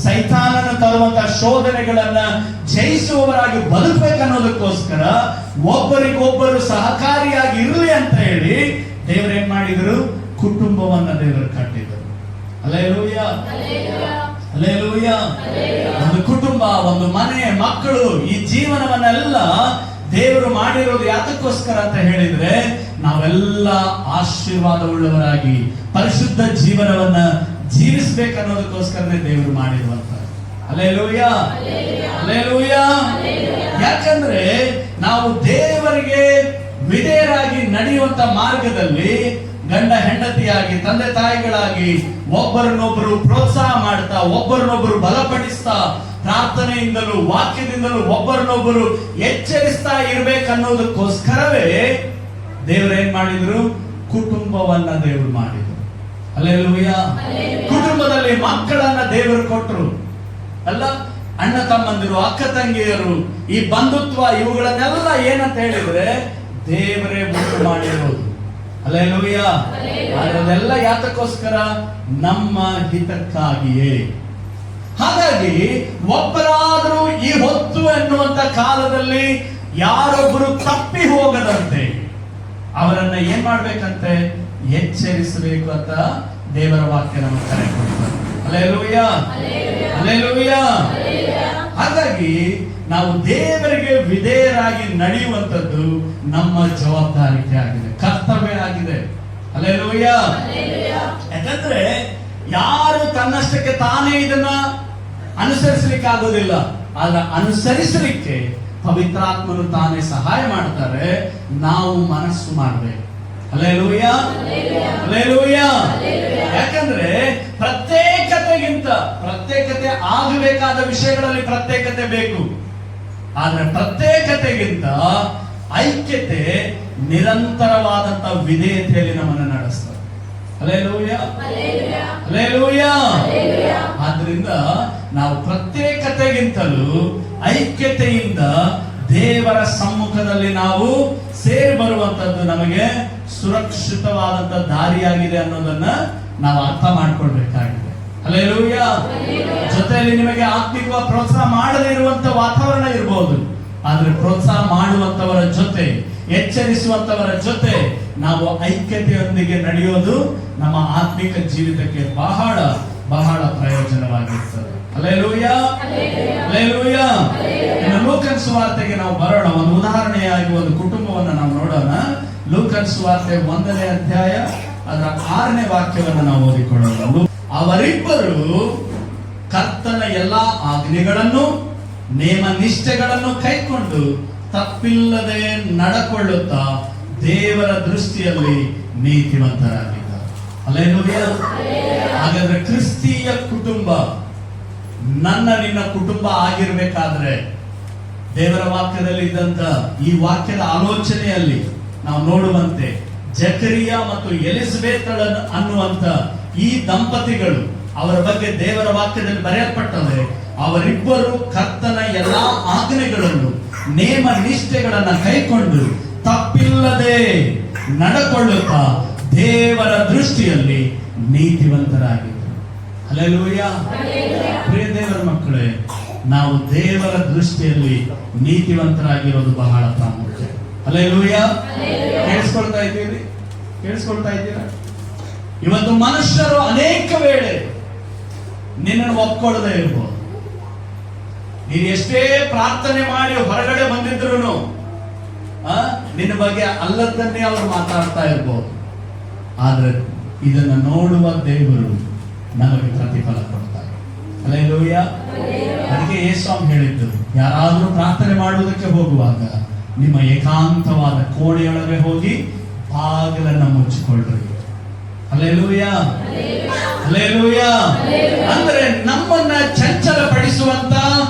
Speaker 1: ಸೈತಾನನ ತರುವಂತಹ ಶೋಧನೆಗಳನ್ನ ಜಯಿಸುವವರಾಗಿ ಬದುಕಬೇಕನ್ನೋದಕ್ಕೋಸ್ಕರ ಒಬ್ಬರಿಗೊಬ್ಬರು ಸಹಕಾರಿಯಾಗಿ ಇರಲಿ ಅಂತ ಹೇಳಿ ದೇವರೇನ್ ಮಾಡಿದ್ರು? ಕುಟುಂಬವನ್ನ ದೇವರು ಕಟ್ಟಿದರು. ಹಲ್ಲೆಲೂಯಾ. ಹಲ್ಲೆಲೂಯಾ. ಒಂದು ಕುಟುಂಬ, ಒಂದು ಮನೆ, ಮಕ್ಕಳು, ಈ ಜೀವನವನ್ನೆಲ್ಲ ದೇವರು ಮಾಡಿರೋದು ಯಾತಕ್ಕೋಸ್ಕರ ಅಂತ ಹೇಳಿದ್ರೆ, ನಾವೆಲ್ಲ ಆಶೀರ್ವಾದವುಳ್ಳವರಾಗಿ ಪರಿಶುದ್ಧ ಜೀವನವನ್ನ ಜೀವಿಸಬೇಕನ್ನೋದಕ್ಕೋಸ್ಕರನೇ ದೇವರು ಮಾಡಿರುವಂತ. ಹಲ್ಲೆಲೂಯಾ. ಹಲ್ಲೆಲೂಯಾ. ಯಾಕಂದ್ರೆ ನಾವು ದೇವರಿಗೆ ವಿಧೇಯರಾಗಿ ನಡೆಯುವಂತ ಮಾರ್ಗದಲ್ಲಿ ಗಂಡ ಹೆಂಡತಿಯಾಗಿ, ತಂದೆ ತಾಯಿಗಳಾಗಿ ಒಬ್ಬರನ್ನೊಬ್ಬರು ಪ್ರೋತ್ಸಾಹ ಮಾಡ್ತಾ, ಒಬ್ಬರನ್ನೊಬ್ಬರು ಬಲಪಡಿಸ್ತಾ, ಪ್ರಾರ್ಥನೆಯಿಂದಲೂ ವಾಕ್ಯದಿಂದಲೂ ಒಬ್ಬರನ್ನೊಬ್ಬರು ಎಚ್ಚರಿಸ್ತಾ ಇರ್ಬೇಕನ್ನೋದಕ್ಕೋಸ್ಕರವೇ ದೇವರು ಏನ್ ಮಾಡಿದ್ರು? ಕುಟುಂಬವನ್ನ ದೇವರು ಮಾಡಿದ್ರು. ಹಲ್ಲೆಲೂಯಾ. ಕುಟುಂಬದಲ್ಲಿ ಮಕ್ಕಳನ್ನ ದೇವರು ಕೊಟ್ಟರು ಅಲ್ಲ. ಅಣ್ಣ ತಮ್ಮಂದಿರು, ಅಕ್ಕ ತಂಗಿಯರು, ಈ ಬಂಧುತ್ವ, ಇವುಗಳನ್ನೆಲ್ಲ ಏನಂತ ಹೇಳಿದ್ರೆ ದೇವರೇ ಉಂಟು ಮಾಡಿರೋದು. ಹಲ್ಲೆಲೂಯಾ. ಅದೆಲ್ಲ ಯಾತಕ್ಕೋಸ್ಕರ? ನಮ್ಮ ಹಿತಕ್ಕಾಗಿಯೇ. ಹಾಗಾಗಿ ಒಬ್ಬರಾದರೂ ಈ ಹೊತ್ತು ಎನ್ನುವಂತ ಕಾಲದಲ್ಲಿ ಯಾರೊಬ್ಬರು ತಪ್ಪಿ ಹೋಗದಂತೆ ಅವರನ್ನ ಏನ್ ಮಾಡ್ಬೇಕಂತೆ? ಎಚ್ಚರಿಸಬೇಕು ಅಂತ ದೇವರ ವಾಕ್ಯ ನಮಗೆ ಕರೆ ಕೊಡ್ತಾರೆ. ಹಲ್ಲೆಲೂಯಾ. ಹಲ್ಲೆಲೂಯಾ. ಹಾಗಾಗಿ ನಾವು ದೇವರಿಗೆ ವಿಧೇಯರಾಗಿ ನಡೆಯುವಂತದ್ದು ನಮ್ಮ ಜವಾಬ್ದಾರಿಕೆ ಆಗಿದೆ, ಕರ್ತವ್ಯ ಆಗಿದೆ. ಹಲ್ಲೆಲೂಯಾ. ಯಾಕಂದ್ರೆ ಯಾರು ತನ್ನಷ್ಟಕ್ಕೆ ತಾನೇ ಇದನ್ನ ಅನುಸರಿಸಲಿಕ್ಕೆ ಆಗೋದಿಲ್ಲ. ಆದ್ರೆ ಅನುಸರಿಸಲಿಕ್ಕೆ ಪವಿತ್ರಾತ್ಮನು ತಾನೇ ಸಹಾಯ ಮಾಡ್ತಾರೆ. ನಾವು ಮನಸ್ಸು ಮಾಡಬೇಕು. ಹಲ್ಲೆಲೂಯಾ. ಹಲ್ಲೆಲೂಯಾ. ಯಾಕಂದ್ರೆ ಪ್ರತ್ಯೇಕತೆ ಆಗಬೇಕಾದ ವಿಷಯಗಳಲ್ಲಿ ಪ್ರತ್ಯೇಕತೆ ಬೇಕು. ಆದ್ರೆ ಪ್ರತ್ಯೇಕತೆಗಿಂತ ಐಕ್ಯತೆ ನಿರಂತರವಾದಂತ ವಿಧೇಯತೆಯಲ್ಲಿ ನಮ್ಮನ್ನು ನಡೆಸ್ತದೆ. ಹಲ್ಲೆಲೂಯಾ. ಹಲ್ಲೆಲೂಯಾ. ಆದ್ರಿಂದ ನಾವು ಪ್ರತ್ಯೇಕತೆಗಿಂತಲೂ ಐಕ್ಯತೆಯಿಂದ ದೇವರ ಸಮ್ಮುಖದಲ್ಲಿ ನಾವು ಸೇರಿ ಬರುವಂತದ್ದು ನಮಗೆ ಸುರಕ್ಷಿತವಾದಂತ ದಾರಿಯಾಗಿದೆ ಅನ್ನೋದನ್ನ ನಾವು ಅರ್ಥ ಮಾಡ್ಕೊಳ್ಬೇಕಾಗಿದೆ. ಹಲ್ಲೆಲೂಯ. ಜೊತೆಯಲ್ಲಿ ನಿಮಗೆ ಆತ್ಮಿಕ ಪ್ರೋತ್ಸಾಹ ಮಾಡದೇ ಇರುವಂತ ವಾತಾವರಣ ಇರಬಹುದು, ಆದ್ರೆ ಪ್ರೋತ್ಸಾಹ ಮಾಡುವಂತವರ ಜೊತೆ, ಎಚ್ಚರಿಸುವಂತವರ ಜೊತೆ ನಾವು ಐಕ್ಯತೆಯೊಂದಿಗೆ ನಡೆಯೋದು ನಮ್ಮ ಆತ್ಮಿಕ ಜೀವಿತಕ್ಕೆ ಬಹಳ ಬಹಳ ಪ್ರಯೋಜನವಾಗಿರ್ತದೆ. Hallelujah, hallelujah. ಇನ್ನು ಲೂಕನ ಸುವಾರ್ತೆಗೆ ನಾವು ಬರೋಣ. ಒಂದು ಉದಾಹರಣೆಯಾಗಿ ಒಂದು ಕುಟುಂಬವನ್ನು ನಾವು ನೋಡೋಣ. ಲೂಕನ ಸುವಾರ್ತೆ 1ನೇ ಅಧ್ಯಾಯ ಅದರ 6ನೇ ವಾಕ್ಯವನ್ನು ನಾವು ಓದಿಕೊಳ್ಳೋಣ. ಅವರಿಬ್ಬರು ಕರ್ತನ ಎಲ್ಲಾ ಆಜ್ಞೆಗಳನ್ನು ನೇಮ ನಿಷ್ಠೆಗಳನ್ನು ಕೈಕೊಂಡು ತಪ್ಪಿಲ್ಲದೆ ನಡಕೊಳ್ಳುತ್ತಾ ದೇವರ ದೃಷ್ಟಿಯಲ್ಲಿ ನೀತಿವಂತರಾಗಿದ್ದಾರೆ. ಹಲ್ಲೆಲೂಯ. ಹಾಗಾದ್ರೆ ಕ್ರಿಸ್ತೀಯ ಕುಟುಂಬ ನನ್ನ ನಿನ್ನ ಕುಟುಂಬ ಆಗಿರ್ಬೇಕಾದ್ರೆ ದೇವರ ವಾಕ್ಯದಲ್ಲಿ ಇದ್ದಂತ ಈ ವಾಕ್ಯದ ಆಲೋಚನೆಯಲ್ಲಿ ನಾವು ನೋಡುವಂತೆ ಜಕರಿಯ ಮತ್ತು ಎಲಿಸಬೇತ್ ಅನ್ನುವಂತ ಈ ದಂಪತಿಗಳು, ಅವರ ಬಗ್ಗೆ ದೇವರ ವಾಕ್ಯದಲ್ಲಿ ಬರೆಯಲ್ಪಟ್ಟದೆ, ಅವರಿಬ್ಬರು ಕರ್ತನ ಎಲ್ಲಾ ಆಜ್ಞೆಗಳನ್ನು ನೇಮ ನಿಷ್ಠೆಗಳನ್ನ ಕೈಕೊಂಡು ತಪ್ಪಿಲ್ಲದೆ ನಡಕೊಳ್ಳುತ್ತಾ ದೇವರ ದೃಷ್ಟಿಯಲ್ಲಿ ನೀತಿವಂತರಾಗಿದ್ದರು. ಹಲ್ಲೆಲೂಯ. ಪ್ರಿಯ ದೇವರ ಮಕ್ಕಳೇ, ನಾವು ದೇವರ ದೃಷ್ಟಿಯಲ್ಲಿ ನೀತಿವಂತರಾಗಿರೋದು ಬಹಳ ಪ್ರಾಮುಖ್ಯ. ಹಲ್ಲೆಲೂಯ. ಕೇಳಿಸ್ಕೊಳ್ತಾ ಇದ್ದೀರಿ? ಕೇಳಿಸ್ಕೊಳ್ತಾ ಇದ್ದೀರಾ? ಇವತ್ತು ಮನುಷ್ಯರು ಅನೇಕ ವೇಳೆ ನಿನ್ನನ್ನು ಒಪ್ಕೊಳ್ಳದೆ ಇರ್ಬೋದು. ನೀನು ಎಷ್ಟೇ ಪ್ರಾರ್ಥನೆ ಮಾಡಿ ಹೊರಗಡೆ ಬಂದಿದ್ರು ನಿನ್ನ ಬಗ್ಗೆ ಅಲ್ಲದನ್ನೇ ಅವರು ಮಾತಾಡ್ತಾ ಇರ್ಬೋದು. ಆದ್ರೆ ಇದನ್ನ ನೋಡುವ ದೇವರು ನಮಗೆ ಪ್ರತಿಫಲ ಕೊಡ್ತಾರೆ. ಹಲ್ಲೆಲೂಯ. ಅದಕ್ಕೆ ಯೇಸುಸ್ವಾಮಿ ಹೇಳಿದ್ದು, ಯಾರಾದ್ರೂ ಪ್ರಾರ್ಥನೆ ಮಾಡುವುದಕ್ಕೆ ಹೋಗುವಾಗ ನಿಮ್ಮ ಏಕಾಂತವಾದ ಕೋಣೆಯೊಳಗೆ ಹೋಗಿ ಬಾಗಿಲನ್ನ ಮುಚ್ಚಿಕೊಳ್ಳ್ರಿ. Hallelujah, hallelujah. ಅಂದ್ರೆ ನಮ್ಮನ್ನ ಚಂಚಲ ಪಡಿಸುವಂತ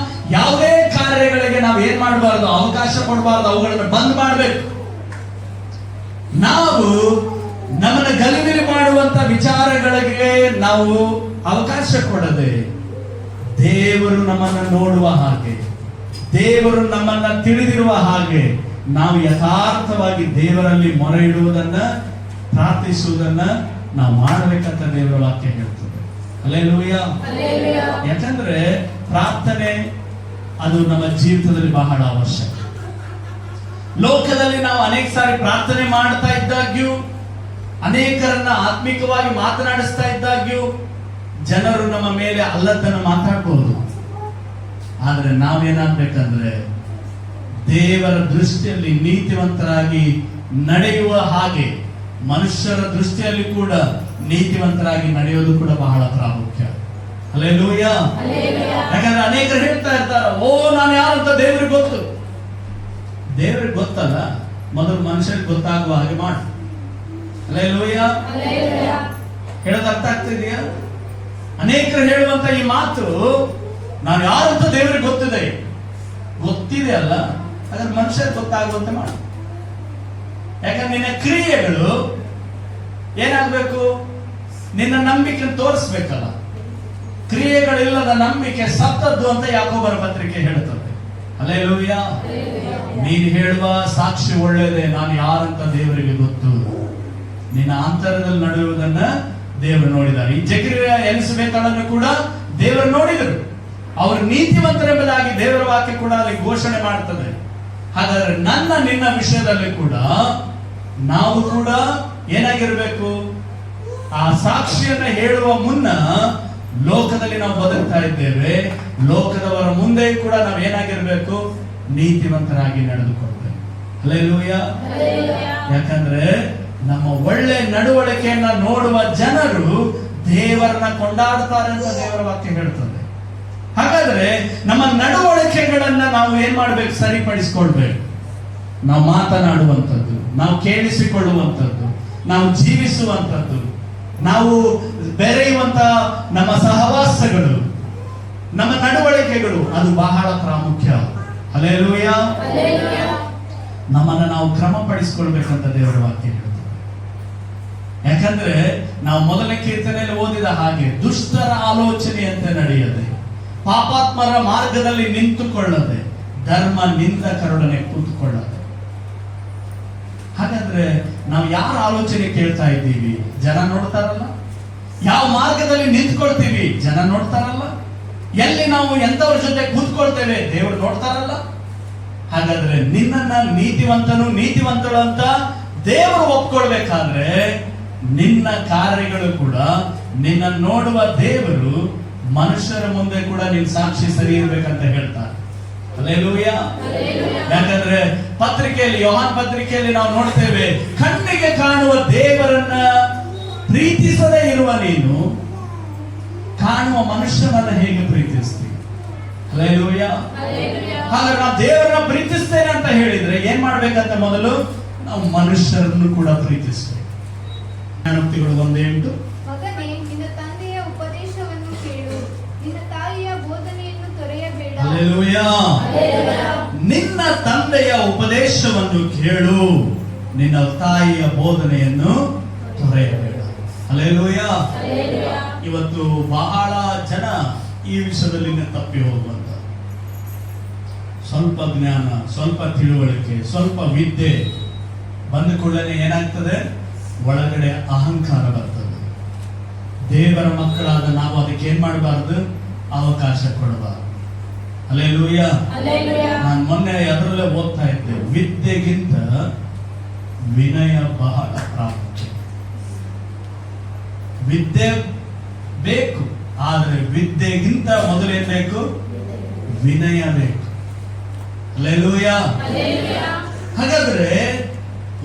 Speaker 1: ಯಾವುದೇ ಕಾರ್ಯಗಳಿಗೆ ನಾವು ಏನ್ ಮಾಡಬಾರದು, ಅವಕಾಶ ಕೊಡಬಾರದು, ಅವುಗಳನ್ನು ಬಂದ್ ಮಾಡಬೇಕು. ನಾವು ನಮ್ಮನ್ನ ಗಲಿಬಿಲಿ ಮಾಡುವಂತ ವಿಚಾರಗಳಿಗೆ ನಾವು ಅವಕಾಶ ಕೊಡದೆ, ದೇವರು ನಮ್ಮನ್ನ ನೋಡುವ ಹಾಗೆ, ದೇವರು ನಮ್ಮನ್ನ ತಿಳಿದಿರುವ ಹಾಗೆ ನಾವು ಯಥಾರ್ಥವಾಗಿ ದೇವರಲ್ಲಿ ಮೊರೆ ಇಡುವುದನ್ನ, ಪ್ರಾರ್ಥಿಸುವುದನ್ನ ನಾವು ಮಾಡಬೇಕಂತ ದೇವರ ವಾಕ್ಯ ಹೇಳ್ತದೆ. ಹಲ್ಲೆಲೂಯ. ಯಾಕಂದ್ರೆ ಪ್ರಾರ್ಥನೆ ಅದು ನಮ್ಮ ಜೀವಿತದಲ್ಲಿ ಬಹಳ ಅವಶ್ಯಕ. ಲೋಕದಲ್ಲಿ ನಾವು ಅನೇಕ ಸಾರಿ ಪ್ರಾರ್ಥನೆ ಮಾಡ್ತಾ ಇದ್ದಾಗ್ಯೂ, ಅನೇಕರನ್ನ ಆತ್ಮಿಕವಾಗಿ ಮಾತನಾಡಿಸ್ತಾ ಇದ್ದಾಗ್ಯೂ ಜನರು ನಮ್ಮ ಮೇಲೆ ಅಲ್ಲದನ್ನು ಮಾತಾಡಬಹುದು. ಆದ್ರೆ ನಾವೇನಾಗ್ಬೇಕಂದ್ರೆ ದೇವರ ದೃಷ್ಟಿಯಲ್ಲಿ ನೀತಿವಂತರಾಗಿ ನಡೆಯುವ ಹಾಗೆ, ಮನುಷ್ಯರ ದೃಷ್ಟಿಯಲ್ಲಿ ಕೂಡ ನೀತಿವಂತರಾಗಿ ನಡೆಯೋದು ಕೂಡ ಬಹಳ ಪ್ರಾಮುಖ್ಯ. ಹಲ್ಲೆಲೂಯ. ಯಾಕಂದ್ರೆ ಅನೇಕರು ಹೇಳ್ತಾ ಇರ್ತಾರೆ, ಓ ನಾನು ಯಾರಂತ ದೇವರಿಗೆ ಗೊತ್ತು. ದೇವರಿಗೆ ಗೊತ್ತಲ್ಲ, ಮೊದಲು ಮನುಷ್ಯರಿಗೆ ಗೊತ್ತಾಗುವ ಹಾಗೆ ಮಾಡು. ಹಲ್ಲೆಲೂಯ. ಹೇಳೋದು ಅರ್ಥ ಆಗ್ತಿದೆಯಾ? ಅನೇಕರು ಹೇಳುವಂತ ಈ ಮಾತು, ನಾನು ಯಾರಂತ ದೇವರಿಗೆ ಗೊತ್ತಿದೆ, ಗೊತ್ತಿದೆ ಅಲ್ಲ, ಹಾಗಾದ್ರೆ ಮನುಷ್ಯರಿಗೆ ಗೊತ್ತಾಗುವಂತೆ ಮಾಡು. ಯಾಕಂದ್ರೆ ನಿನ್ನ ಕ್ರಿಯೆಗಳು ಏನಾಗಬೇಕು, ನಿನ್ನ ನಂಬಿಕೆ ತೋರಿಸ್ಬೇಕಲ್ಲ. ಕ್ರಿಯೆಗಳಿಲ್ಲದ ನಂಬಿಕೆ ಸತ್ತದ್ದು ಅಂತ ಯಾಕೋಬರ ಪತ್ರಿಕೆ ಹೇಳುತ್ತದೆ. ಹಲ್ಲೆಲೂಯ. ನೀನು ಹೇಳುವ ಸಾಕ್ಷಿ ಒಳ್ಳೆಯದೇ, ನಾನು ಯಾರಂತ ದೇವರಿಗೆ ಗೊತ್ತು. ನಿನ್ನ ಅಂತರದಲ್ಲಿ ನಡೆಯುವುದನ್ನ ದೇವರು ನೋಡಿದ್ದಾರೆ. ಈ ಜಕರಿಯ ಎಲಿಸಬೇತಳನ್ನು ಕೂಡ ದೇವರು ನೋಡಿದರು. ಅವರು ನೀತಿವಂತರೆಂಬುದಾಗಿ ದೇವರ ವಾಕ್ಯ ಕೂಡ ಅಲ್ಲಿ ಘೋಷಣೆ ಮಾಡ್ತದೆ. ಹಾಗಾದ್ರೆ ನನ್ನ ನಿನ್ನ ವಿಷಯದಲ್ಲಿ ಕೂಡ ನಾವು ಕೂಡ ಏನಾಗಿರ್ಬೇಕು, ಆ ಸಾಕ್ಷಿಯನ್ನ ಹೇಳುವ ಮುನ್ನ ಲೋಕದಲ್ಲಿ ನಾವು ಬದುಕ್ತಾ ಇದ್ದೇವೆ, ಲೋಕದವರ ಮುಂದೆ ಕೂಡ ನಾವು ಏನಾಗಿರ್ಬೇಕು, ನೀತಿವಂತರಾಗಿ ನಡೆದುಕೊಳ್ಬೇಕು. ಹಲ್ಲೆಲೂಯ. ಯಾಕಂದ್ರೆ ನಮ್ಮ ಒಳ್ಳೆ ನಡವಳಿಕೆಯನ್ನ ನೋಡುವ ಜನರು ದೇವರನ್ನ ಕೊಂಡಾಡುತ್ತಾರೆ ಅಂತ ದೇವರ ವಾಕ್ಯ ಹೇಳ್ತದೆ. ಹಾಗಾದ್ರೆ ನಮ್ಮ ನಡವಳಿಕೆಗಳನ್ನ ನಾವು ಏನ್ ಮಾಡ್ಬೇಕು, ಸರಿಪಡಿಸಿಕೊಳ್ಬೇಕು. ನಾವು ಮಾತನಾಡುವಂಥದ್ದು, ನಾವು ಕೇಳಿಸಿಕೊಳ್ಳುವಂಥದ್ದು, ನಾವು ಜೀವಿಸುವಂಥದ್ದು, ನಾವು ಬೆರೆಯುವಂತ ನಮ್ಮ ಸಹವಾಸಗಳು, ನಮ್ಮ ನಡವಳಿಕೆಗಳು, ಅದು ಬಹಳ ಪ್ರಾಮುಖ್ಯ. ಹಲ್ಲೆಲೂಯ. ನಮ್ಮನ್ನ ನಾವು ಕ್ರಮಪಡಿಸಿಕೊಳ್ಬೇಕಂತ ದೇವರ ವಾಕ್ಯ ಹೇಳ್ತದೆ. ಯಾಕಂದ್ರೆ ನಾವು ಮೊದಲನೇ ಕೀರ್ತನೆಯಲ್ಲಿ ಓದಿದ ಹಾಗೆ, ದುಷ್ಟರ ಆಲೋಚನೆಯಂತೆ ನಡೆಯದೆ, ಪಾಪಾತ್ಮರ ಮಾರ್ಗದಲ್ಲಿ ನಿಂತುಕೊಳ್ಳದೆ, ಧರ್ಮ ನಿಂದಕರೊಡನೆ ಕೂತ್ಕೊಳ್ಳೋದು. ಹಾಗಾದ್ರೆ ನಾವು ಯಾರ ಆಲೋಚನೆ ಕೇಳ್ತಾ ಇದ್ದೀವಿ? ಜನ ನೋಡ್ತಾರಲ್ಲ. ಯಾವ ಮಾರ್ಗದಲ್ಲಿ ನಿಂತ್ಕೊಳ್ತೀವಿ? ಜನ ನೋಡ್ತಾರಲ್ಲ. ಎಲ್ಲಿ ನಾವು ಎಂತವ್ರ ಜೊತೆ ಕೂತ್ಕೊಳ್ತೇವೆ? ದೇವರು ನೋಡ್ತಾರಲ್ಲ. ಹಾಗಾದ್ರೆ ನಿನ್ನನ್ನ ನೀತಿವಂತಳು ಅಂತ ದೇವರು ಒಪ್ಕೊಳ್ಬೇಕಾದ್ರೆ ನಿನ್ನ ಕಾರ್ಯಗಳು ಕೂಡ, ನಿನ್ನ ನೋಡುವ ದೇವರು ಮನುಷ್ಯರ ಮುಂದೆ ಕೂಡ ನಿನ್ ಸಾಕ್ಷಿ ಸರಿ ಇರ್ಬೇಕಂತ ಹೇಳ್ತಾರೆ. ಹಲ್ಲೆಲೂಯಾ. ಯಾಕಂದ್ರೆ ಪತ್ರಿಕೆಯಲ್ಲಿ, ಯೋಹಾನ್ ಪತ್ರಿಕೆಯಲ್ಲಿ ನಾವು ನೋಡ್ತೇವೆ, ಕಣ್ಣಿಗೆ ಕಾಣುವ ದೇವರನ್ನ ಪ್ರೀತಿಸದೇ ಇರುವ ನೀನು ಕಾಣುವ ಮನುಷ್ಯನನ್ನ ಹೇಗೆ ಪ್ರೀತಿಸ್ತೀವಿ? ಹಲ್ಲೆಲೂಯಾ. ಹಾಗಾದ್ರೆ ನಾವು ದೇವರನ್ನ ಪ್ರೀತಿಸ್ತೇನೆ ಅಂತ ಹೇಳಿದ್ರೆ ಏನ್ ಮಾಡ್ಬೇಕಂತ? ಮೊದಲು ನಾವು ಮನುಷ್ಯರನ್ನು ಕೂಡ ಪ್ರೀತಿಸ್ಬೇಕು. ಜ್ಞಾನೋಕ್ತಿಗಳು 1:8.
Speaker 2: ಮಗನೇ, ನಿನ್ನ ತಂದೆಯ ಉಪದೇಶವನ್ನು ಕೇಳು, ನಿನ್ನ ತಾಯಿಯ ಬೋಧನೆಯನ್ನು ತೊರೆಯಬೇಡ.
Speaker 1: ಹಲ್ಲೆಲೂಯಾ. ನಿನ್ನ ತಂದೆಯ ಉಪದೇಶವನ್ನು ಕೇಳು, ನಿನ್ನ ತಾಯಿಯ ಬೋಧನೆಯನ್ನು ತೊರೆಯಬೇಡ. ಹಲ್ಲೆಲೂಯಾ. ಇವತ್ತು ಬಹಳ ಜನ ಈ ವಿಷಯದಲ್ಲಿ ತಪ್ಪಿ ಹೋಗುವಂತ, ಸ್ವಲ್ಪ ಜ್ಞಾನ, ಸ್ವಲ್ಪ ತಿಳುವಳಿಕೆ, ಸ್ವಲ್ಪ ವಿದ್ಯೆ ಬಂದ ಕೂಡಲೇ ಏನಾಗ್ತದೆ? ಒಳಗಡೆ ಅಹಂಕಾರ ಬರ್ತದೆ. ದೇವರ ಮಕ್ಕಳಾದ ನಾವು ಅದಕ್ಕೆ ಏನ್ ಮಾಡಬಾರ್ದು? ಅವಕಾಶ ಕೊಡಬಾರ್ದು. ಹಲ್ಲೆಲೂಯಾ. ನಾನು ಮೊನ್ನೆ ಅದರಲ್ಲೇ ಓದ್ತಾ ಇದ್ದೆ, ವಿದ್ಯೆಗಿಂತ ವಿನಯ ಬಹಳ ಪ್ರಾಮುಖ್ಯ. ವಿದ್ಯೆ ಬೇಕು, ಆದ್ರೆ ವಿದ್ಯೆಗಿಂತ ಮೊದಲೇನ್ ಬೇಕು? ವಿನಯ ಬೇಕು. ಹಲ್ಲೆಲೂಯಾ. ಹಾಗಾದ್ರೆ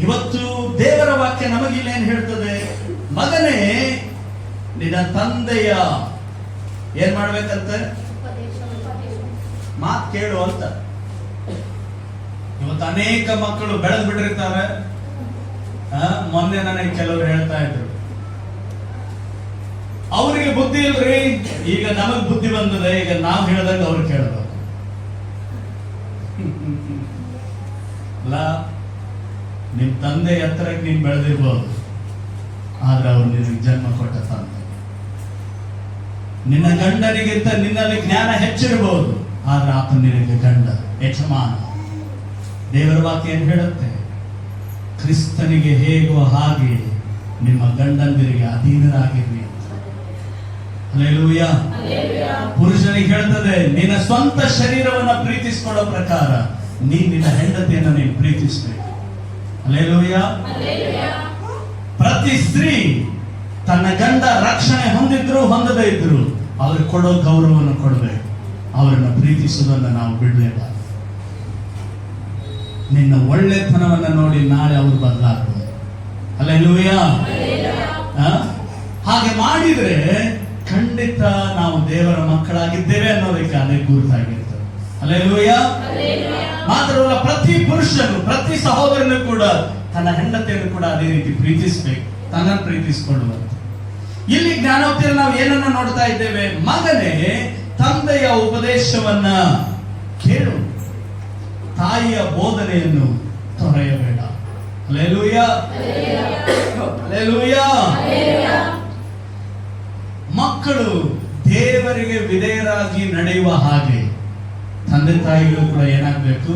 Speaker 1: ಇವತ್ತು ದೇವರ ವಾಕ್ಯ ನಮಗೆ ಇಲ್ಲೇನ್ ಹೇಳ್ತದೆ? ಮಗನೇ, ನಿನ್ನ ತಂದೆಯ ಏನ್ ಮಾಡ್ಬೇಕಂತ? ಮಾತು ಕೇಳು ಅಂತ. ಇವತ್ತು ಅನೇಕ ಮಕ್ಕಳು ಬೆಳೆದು ಬಿಟ್ಟಿರ್ತಾರೆ. ಮೊನ್ನೆ ನನಗೆ ಕೆಲವರು ಹೇಳ್ತಾ ಇದ್ರು, ಅವರಿಗೆ ಬುದ್ಧಿ ಇಲ್ರಿ, ಈಗ ನಮಗ್ ಬುದ್ಧಿ ಬಂದಿದೆ, ಈಗ ನಾವು ಹೇಳ್ದಂಗ ಅವ್ರು ಕೇಳಬೇಕು. ಅಲ್ಲ, ನಿಮ್ ತಂದೆ ಎತ್ತರಕ್ಕೆ ನೀನ್ ಬೆಳೆದಿರ್ಬೋದು, ಆದ್ರೆ ಅವ್ರು ನಿನಗೆ ಜನ್ಮ ಕೊಟ್ಟ ತಂದೆ. ನಿನ್ನ ಗಂಡನಿಗಿಂತ ನಿನ್ನಲ್ಲಿ ಜ್ಞಾನ ಹೆಚ್ಚಿರಬಹುದು, ಆದ್ರೆ ಆತ ನಿನಗೆ ಗಂಡ, ಯಜಮಾನ. ದೇವರ ವಾಕ್ಯ ಏನ್ ಹೇಳುತ್ತೆ? ಕ್ರಿಸ್ತನಿಗೆ ಹೇಗೋ ಹಾಗೆ ನಿಮ್ಮ ಗಂಡಂದಿರಿಗೆ ಅಧೀನರಾಗಿರ್ರಿ. ಹಲ್ಲೆಲೂಯಾ. ಪುರುಷನಿಗೆ ಹೇಳ್ತದೆ, ನಿನ್ನ ಸ್ವಂತ ಶರೀರವನ್ನ ಪ್ರೀತಿಸಿಕೊಳ್ಳೋ ಪ್ರಕಾರ ನಿನ್ನ ಹೆಂಡತಿಯನ್ನು ನೀನು ಪ್ರೀತಿಸಬೇಕು. ಹಲ್ಲೆಲೂಯಾ. ಪ್ರತಿ ಸ್ತ್ರೀ ತನ್ನ ಗಂಡ ರಕ್ಷಣೆ ಹೊಂದಿದ್ರು ಹೊಂದದೇ ಇದ್ರು ಅವ್ರಿಗೆ ಕೊಡೋ ಗೌರವವನ್ನು ಕೊಡಬೇಕು. ಅವರನ್ನ ಪ್ರೀತಿಸುವುದನ್ನು ನಾವು ಬಿಡಲೇಬಾರದು. ನಿನ್ನ ಒಳ್ಳೆತನವನ್ನ ನೋಡಿ ನಾಳೆ ಅವರು ಬದಲಾಗಬಹುದು. ಹಲ್ಲೆಲೂಯಾ. ಹಾಗೆ ಮಾಡಿದ್ರೆ ಖಂಡಿತ ನಾವು ದೇವರ ಮಕ್ಕಳಾಗಿದ್ದೇವೆ ಅನ್ನೋದಕ್ಕೆ ಅದೇ ಗುರುತಾಗಿರ್ತದೆ. ಹಲ್ಲೆಲೂಯಾ. ಮಾತ್ರವಲ್ಲ, ಪ್ರತಿ ಪುರುಷನು, ಪ್ರತಿ ಸಹೋದರನು ಕೂಡ ತನ್ನ ಹೆಂಡತಿಯನ್ನು ಕೂಡ ಅದೇ ರೀತಿ ಪ್ರೀತಿಸಬೇಕು, ತನ್ನ ಪ್ರೀತಿಸಿಕೊಳ್ಳುವಂತ. ಇಲ್ಲಿ ಜ್ಞಾನೋಕ್ತಿಯಲ್ಲಿ ನಾವು ಏನನ್ನ ನೋಡ್ತಾ ಇದ್ದೇವೆ? ಮಗನೇ, ತಂದೆಯ ಉಪದೇಶವನ್ನ ಕೇಳು, ತಾಯಿಯ ಬೋಧನೆಯನ್ನು ತೊರೆಯಬೇಡ. ಹಲ್ಲೆಲೂಯಾ. ಹಲ್ಲೆಲೂಯಾ. ಮಕ್ಕಳು ದೇವರಿಗೆ ವಿಧೇಯರಾಗಿ ನಡೆಯುವ ಹಾಗೆ ತಂದೆ ತಾಯಿಗಳು ಕೂಡ ಏನಾಗಬೇಕು?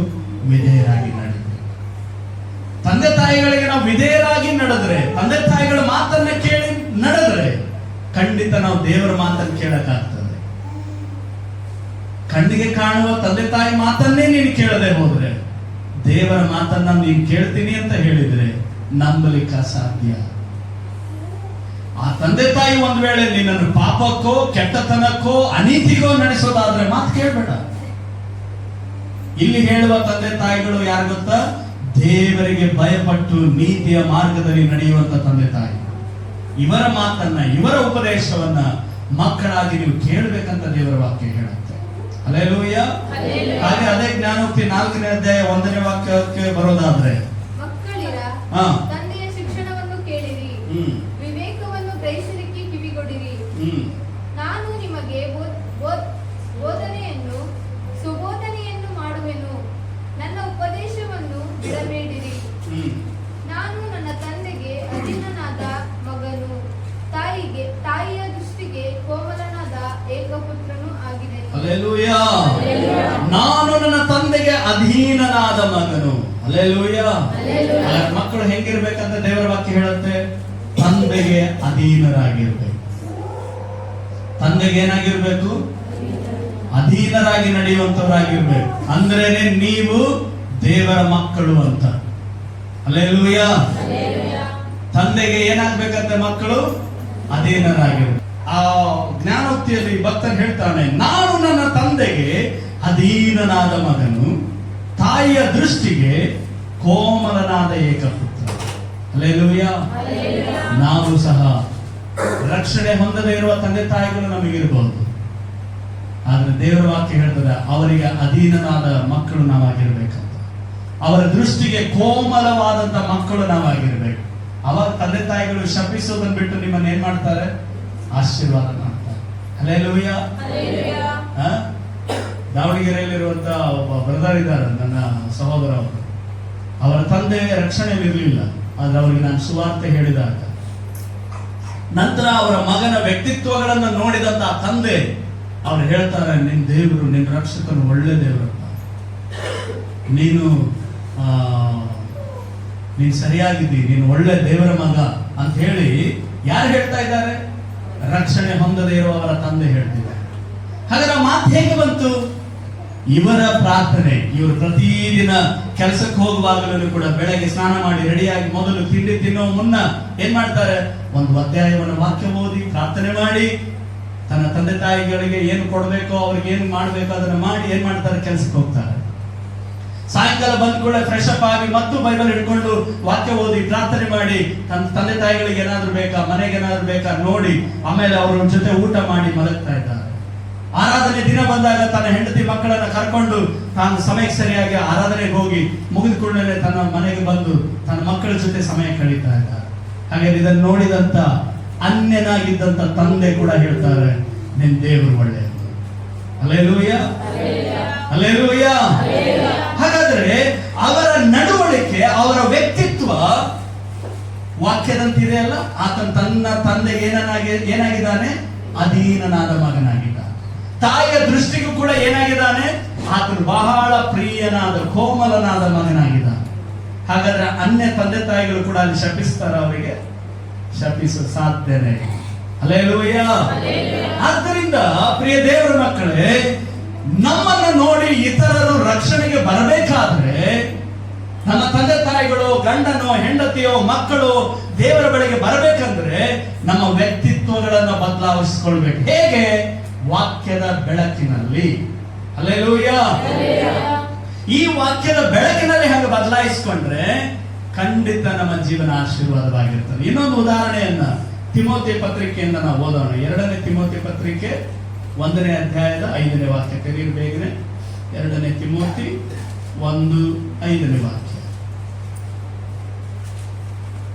Speaker 1: ವಿಧೇಯರಾಗಿ ನಡೆಯಬೇಕು. ತಂದೆ ತಾಯಿಗಳಿಗೆ ನಾವು ವಿಧೇಯರಾಗಿ ನಡೆದ್ರೆ, ತಂದೆ ತಾಯಿಗಳ ಮಾತನ್ನ ಕೇಳಿ ನಡೆದ್ರೆ ಖಂಡಿತ ನಾವು ದೇವರ ಮಾತನ್ನು ಕೇಳಕ್ಕಾಗ್ತದೆ. ಕಣ್ಣಿಗೆ ಕಾಣುವ ತಂದೆ ತಾಯಿ ಮಾತನ್ನೇ ನೀನು ಕೇಳದೆ ಹೋದ್ರೆ, ದೇವರ ಮಾತನ್ನ ನೀನು ಕೇಳ್ತೀನಿ ಅಂತ ಹೇಳಿದ್ರೆ ನಂಬಲಿಕ್ಕೆ ಅಸಾಧ್ಯ. ಆ ತಂದೆ ತಾಯಿ ಒಂದ್ ವೇಳೆ ನಿನ್ನನ್ನು ಪಾಪಕ್ಕೋ, ಕೆಟ್ಟತನಕ್ಕೋ, ಅನೀತಿಗೋ ನಡೆಸೋದಾದ್ರೆ ಮಾತು ಕೇಳಬೇಡ. ಇಲ್ಲಿ ಹೇಳುವ ತಂದೆ ತಾಯಿಗಳು ಯಾರು ಗೊತ್ತಾ? ದೇವರಿಗೆ ಭಯಪಟ್ಟು ನೀತಿಯ ಮಾರ್ಗದಲ್ಲಿ ನಡೆಯುವಂತ ತಂದೆ ತಾಯಿ. ಇವರ ಮಾತನ್ನ, ಇವರ ಉಪದೇಶವನ್ನ ಮಕ್ಕಳಾಗಿ ನೀವು ಕೇಳಬೇಕಂತ ದೇವರ ವಾಕ್ಯ ಹೇಳುತ್ತೆ. ಹಲ್ಲೆಲೂಯಾ. ಹಾಗೆ ಅದೇ ಜ್ಞಾನೋಕ್ತಿ 4ನೇ ಅಧ್ಯಾಯ 1ನೇ ವಾಕ್ಯಕ್ಕೆ ಬರೋದಾದ್ರೆ,
Speaker 2: ಮಕ್ಕಳಿರ, ತಂದೆಯ ಶಿಕ್ಷಣವನ್ನು ಕೇಳಿರಿ, ವಿವೇಕವನ್ನು ಗ್ರಹಿಸಲಿಕ್ಕೆ ಕಿವಿಗೊಡಿರಿ. ನಾನು ನಿಮಗೆ ಬೋಧನೆಯನ್ನು ಸುಬೋಧನೆಯನ್ನು ಮಾಡುವೆನು, ನನ್ನ ಉಪದೇಶವನ್ನು ಬಿಡಬೇಡಿರಿ. ನಾನು ನನ್ನ ತಂದೆಗೆ ಅಧೀನನಾದ ಮಗನು, ತಾಯಿಯ ದೃಷ್ಟಿಗೆ ಕೋಮಲನಾದ ಏಕಪುತ್ರನು ಆಗಿದ್ದೇನೆ.
Speaker 1: ಹಲ್ಲೆಲೂಯಾ. ನಾನು ನನ್ನ ತಂದೆಗೆ ಅಧೀನನಾದ ಮಗನು. ಹಲ್ಲೆಲೂಯ. ಮಕ್ಕಳು ಹೆಂಗಿರ್ಬೇಕಂತ ದೇವರ ವಾಕ್ಯ ಹೇಳುತ್ತೆ, ತಂದೆಗೆ ಅಧೀನರಾಗಿರ್ಬೇಕು. ತಂದೆಗೆ ಏನಾಗಿರ್ಬೇಕು? ಅಧೀನರಾಗಿ ನಡೆಯುವಂತವರಾಗಿರ್ಬೇಕು. ಅಂದ್ರೇನೆ ನೀವು ದೇವರ ಮಕ್ಕಳು ಅಂತ. ಹಲ್ಲೆಲೂಯ. ತಂದೆಗೆ ಏನಾಗ್ಬೇಕಂತೆ? ಮಕ್ಕಳು ಅಧೀನರಾಗಿರ್ಬೇಕು. ಆ ಜ್ಞಾನೋಕ್ತಿಯಲ್ಲಿ ಭಕ್ತರು ಹೇಳ್ತಾನೆ, ನಾನು ನನ್ನ ತಂದೆಗೆ ಅಧೀನನಾದ ಮಗನು, ತಾಯಿಯ ದೃಷ್ಟಿಗೆ ಕೋಮಲನಾದ ಏಕಪುತ್ರ. ಹಲ್ಲೆಲೂಯ. ನಾವು ಸಹ ರಕ್ಷಣೆ ಹೊಂದದೇ ಇರುವ ತಂದೆ ತಾಯಿಗಳು ನಮಗಿರಬಹುದು, ಆದ್ರೆ ದೇವರ ವಾಕ್ಯ ಹೇಳ್ತದೆ ಅವರಿಗೆ ಅಧೀನನಾದ ಮಕ್ಕಳು ನಾವಾಗಿರ್ಬೇಕಂತ. ಅವರ ದೃಷ್ಟಿಗೆ ಕೋಮಲವಾದಂತ ಮಕ್ಕಳು ನಾವಾಗಿರ್ಬೇಕು. ಅವಾಗ ತಂದೆ ತಾಯಿಗಳು ಶಪಿಸೋದನ್ನ ಬಿಟ್ಟು ನಿಮ್ಮನ್ನ ಏನ್ ಮಾಡ್ತಾರೆ? ಆಶೀರ್ವಾದ ಮಾಡ್ತಾರೆ. ಹಲ್ಲೆಲೂಯ. ದಾವಣಗೆರೆಯಲ್ಲಿರುವಂತ ಒಬ್ಬ ಬ್ರದರ್ ಇದ್ದಾರೆ, ನನ್ನ ಸಹೋದರ ಅವರು. ಅವರ ತಂದೆ ರಕ್ಷಣೆಯಲ್ಲಿ ಇರಲಿಲ್ಲ, ಆದ್ರೆ ಅವರಿಗೆ ನಾನು ಸುವಾರ್ತೆ ಹೇಳಿದಾಗ ನಂತರ ಅವರ ಮಗನ ವ್ಯಕ್ತಿತ್ವಗಳನ್ನು ನೋಡಿದಂತ ತಂದೆ ಅವ್ರು ಹೇಳ್ತಾರೆ, ನಿನ್ ದೇವರು, ನಿನ್ ರಕ್ಷಕನು ಒಳ್ಳೆ ದೇವರಪ್ಪ, ನೀನು ಸರಿಯಾಗಿದ್ದಿ, ನೀನು ಒಳ್ಳೆ ದೇವರ ಮಗ ಅಂತ ಹೇಳಿ ಯಾರು ಹೇಳ್ತಾ ಇದ್ದಾರೆ? ರಕ್ಷಣೆ ಹೊಂದದೇ ಇರುವವರ ತಂದೆ ಹೇಳ್ತಿದ್ದಾರೆ. ಹಾಗಾದ್ರೆ ಮಾತು ಹೇಗೆ ಬಂತು? ಇವರ ಪ್ರಾರ್ಥನೆ. ಇವರು ಪ್ರತಿದಿನ ಕೆಲಸಕ್ಕೆ ಹೋಗುವಾಗಲೂ ಕೂಡ ಬೆಳಗ್ಗೆ ಸ್ನಾನ ಮಾಡಿ ರೆಡಿಯಾಗಿ ಮೊದಲು ತಿಂಡಿ ತಿನ್ನೋ ಮುನ್ನ ಏನ್ ಮಾಡ್ತಾರೆ? ಒಂದು ಅಧ್ಯಾಯವನ್ನು ವಾಕ್ಯ ಓದಿ ಪ್ರಾರ್ಥನೆ ಮಾಡಿ ತನ್ನ ತಂದೆ ತಾಯಿಗಳಿಗೆ ಏನು ಕೊಡ್ಬೇಕೋ, ಅವ್ರಿಗೆ ಏನು ಮಾಡ್ಬೇಕೋ ಅದನ್ನ ಮಾಡಿ ಏನ್ ಮಾಡ್ತಾರೆ? ಕೆಲಸಕ್ಕೆ ಹೋಗ್ತಾರೆ. ಸಾಯಂಕಾಲ ಬಂದ ಕೂಡ ಫ್ರೆಶ್ ಅಪ್ ಆಗಿ ಮತ್ತು ಬೈಬಲ್ ಹಿಡ್ಕೊಂಡು ವಾಕ್ಯ ಓದಿ ಪ್ರಾರ್ಥನೆ ಮಾಡಿ ತನ್ನ ತಂದೆ ತಾಯಿಗಳಿಗೆ ಏನಾದ್ರು ಬೇಕಾ, ಮನೆಗೆ ಏನಾದ್ರು ಬೇಕಾ ನೋಡಿ ಆಮೇಲೆ ಅವ್ರ ಜೊತೆ ಊಟ ಮಾಡಿ ಮಲಗ್ತಾ ಇದ್ದಾರೆ. ಆರಾಧನೆ ದಿನ ಬಂದಾಗ ತನ್ನ ಹೆಂಡತಿ ಮಕ್ಕಳನ್ನ ಕರ್ಕೊಂಡು ತಾನು ಸಮಯಕ್ಕೆ ಸರಿಯಾಗಿ ಆರಾಧನೆಗೆ ಹೋಗಿ ಮುಗಿದ ಕೂಡಲೇ ತನ್ನ ಮನೆಗೆ ಬಂದು ತನ್ನ ಮಕ್ಕಳ ಜೊತೆ ಸಮಯ ಕಳೀತಾ ಇದ್ದಾರೆ. ಹಾಗೆ ಇದನ್ನು ನೋಡಿದಂತ ಅನ್ಯನಾಗಿದ್ದಂತ ತಂದೆ ಕೂಡ ಹೇಳ್ತಾರೆ, ನಿನ್ ದೇವರು ಒಳ್ಳೆಯದು. ಹಲ್ಲೆಲೂಯ. ಹಲ್ಲೆಲೂಯ. ಹಾಗಾದ್ರೆ ಅವರ ನಡವಳಿಕೆ, ಅವರ ವ್ಯಕ್ತಿತ್ವ ವಾಕ್ಯದಂತಿದೆ ಅಲ್ಲ. ಆತನ ತನ್ನ ತಂದೆಗೆ ಏನಾಗಿದ್ದಾನೆ? ಅಧೀನನಾದ ಮಗನಾಗಿದ್ದಾನೆ. ತಾಯಿಯ ದೃಷ್ಟಿಗೂ ಕೂಡ ಏನಾಗಿದ್ದಾನೆ? ಆತನು ಬಹಳ ಪ್ರಿಯನಾದ ಕೋಮಲನಾದ ಮಗನಾಗಿದ್ದಾನೆ. ಹಾಗಾದ್ರೆ ಅನ್ಯ ತಂದೆ ತಾಯಿಗಳು ಕೂಡ ಅಲ್ಲಿ ಶಪಿಸ್ತಾರ? ಅವರಿಗೆ ಶಪಿಸ ಸಾಧ್ಯನೇ. ಹಲ್ಲೆಲೂಯ. ಆದ್ದರಿಂದ ಪ್ರಿಯ ದೇವರ ಮಕ್ಕಳೇ, ನಮ್ಮನ್ನು ನೋಡಿ ಇತರರು ರಕ್ಷಣೆಗೆ ಬರಬೇಕಾದ್ರೆ ನಮ್ಮ ತಂದೆ ತಾಯಿಗಳು, ಗಂಡನೋ ಹೆಂಡತಿಯೋ ಮಕ್ಕಳು ದೇವರ ಬಳಿಗೆ ಬರಬೇಕಂದ್ರೆ ನಮ್ಮ ವ್ಯಕ್ತಿತ್ವಗಳನ್ನು ಬದಲಾಯಿಸಿಕೊಳ್ಬೇಕು. ಹೇಗೆ? ವಾಕ್ಯದ ಬೆಳಕಿನಲ್ಲಿ. ಹಲ್ಲೆಲೂಯ. ಈ ವಾಕ್ಯದ ಬೆಳಕಿನಲ್ಲಿ ಹಾಗೆ ಬದಲಾಯಿಸಿಕೊಂಡ್ರೆ ಖಂಡಿತ ನಮ್ಮ ಜೀವನ ಆಶೀರ್ವಾದವಾಗಿರ್ತದೆ. ಇನ್ನೊಂದು ಉದಾಹರಣೆಯನ್ನ ತಿಮೋತಿ ಪತ್ರಿಕೆಯಿಂದ ನಾವು ಓದೋಣ. 2ನೇ ತಿಮೋತಿ ಪತ್ರಿಕೆ 1ನೇ ಅಧ್ಯಾಯದ 5ನೇ ವಾಕ್ಯ. ತೆರೀರಿ ಬೇಗನೆ. 2ನೇ ತಿಮೋತಿ 1:5 ವಾಕ್ಯ.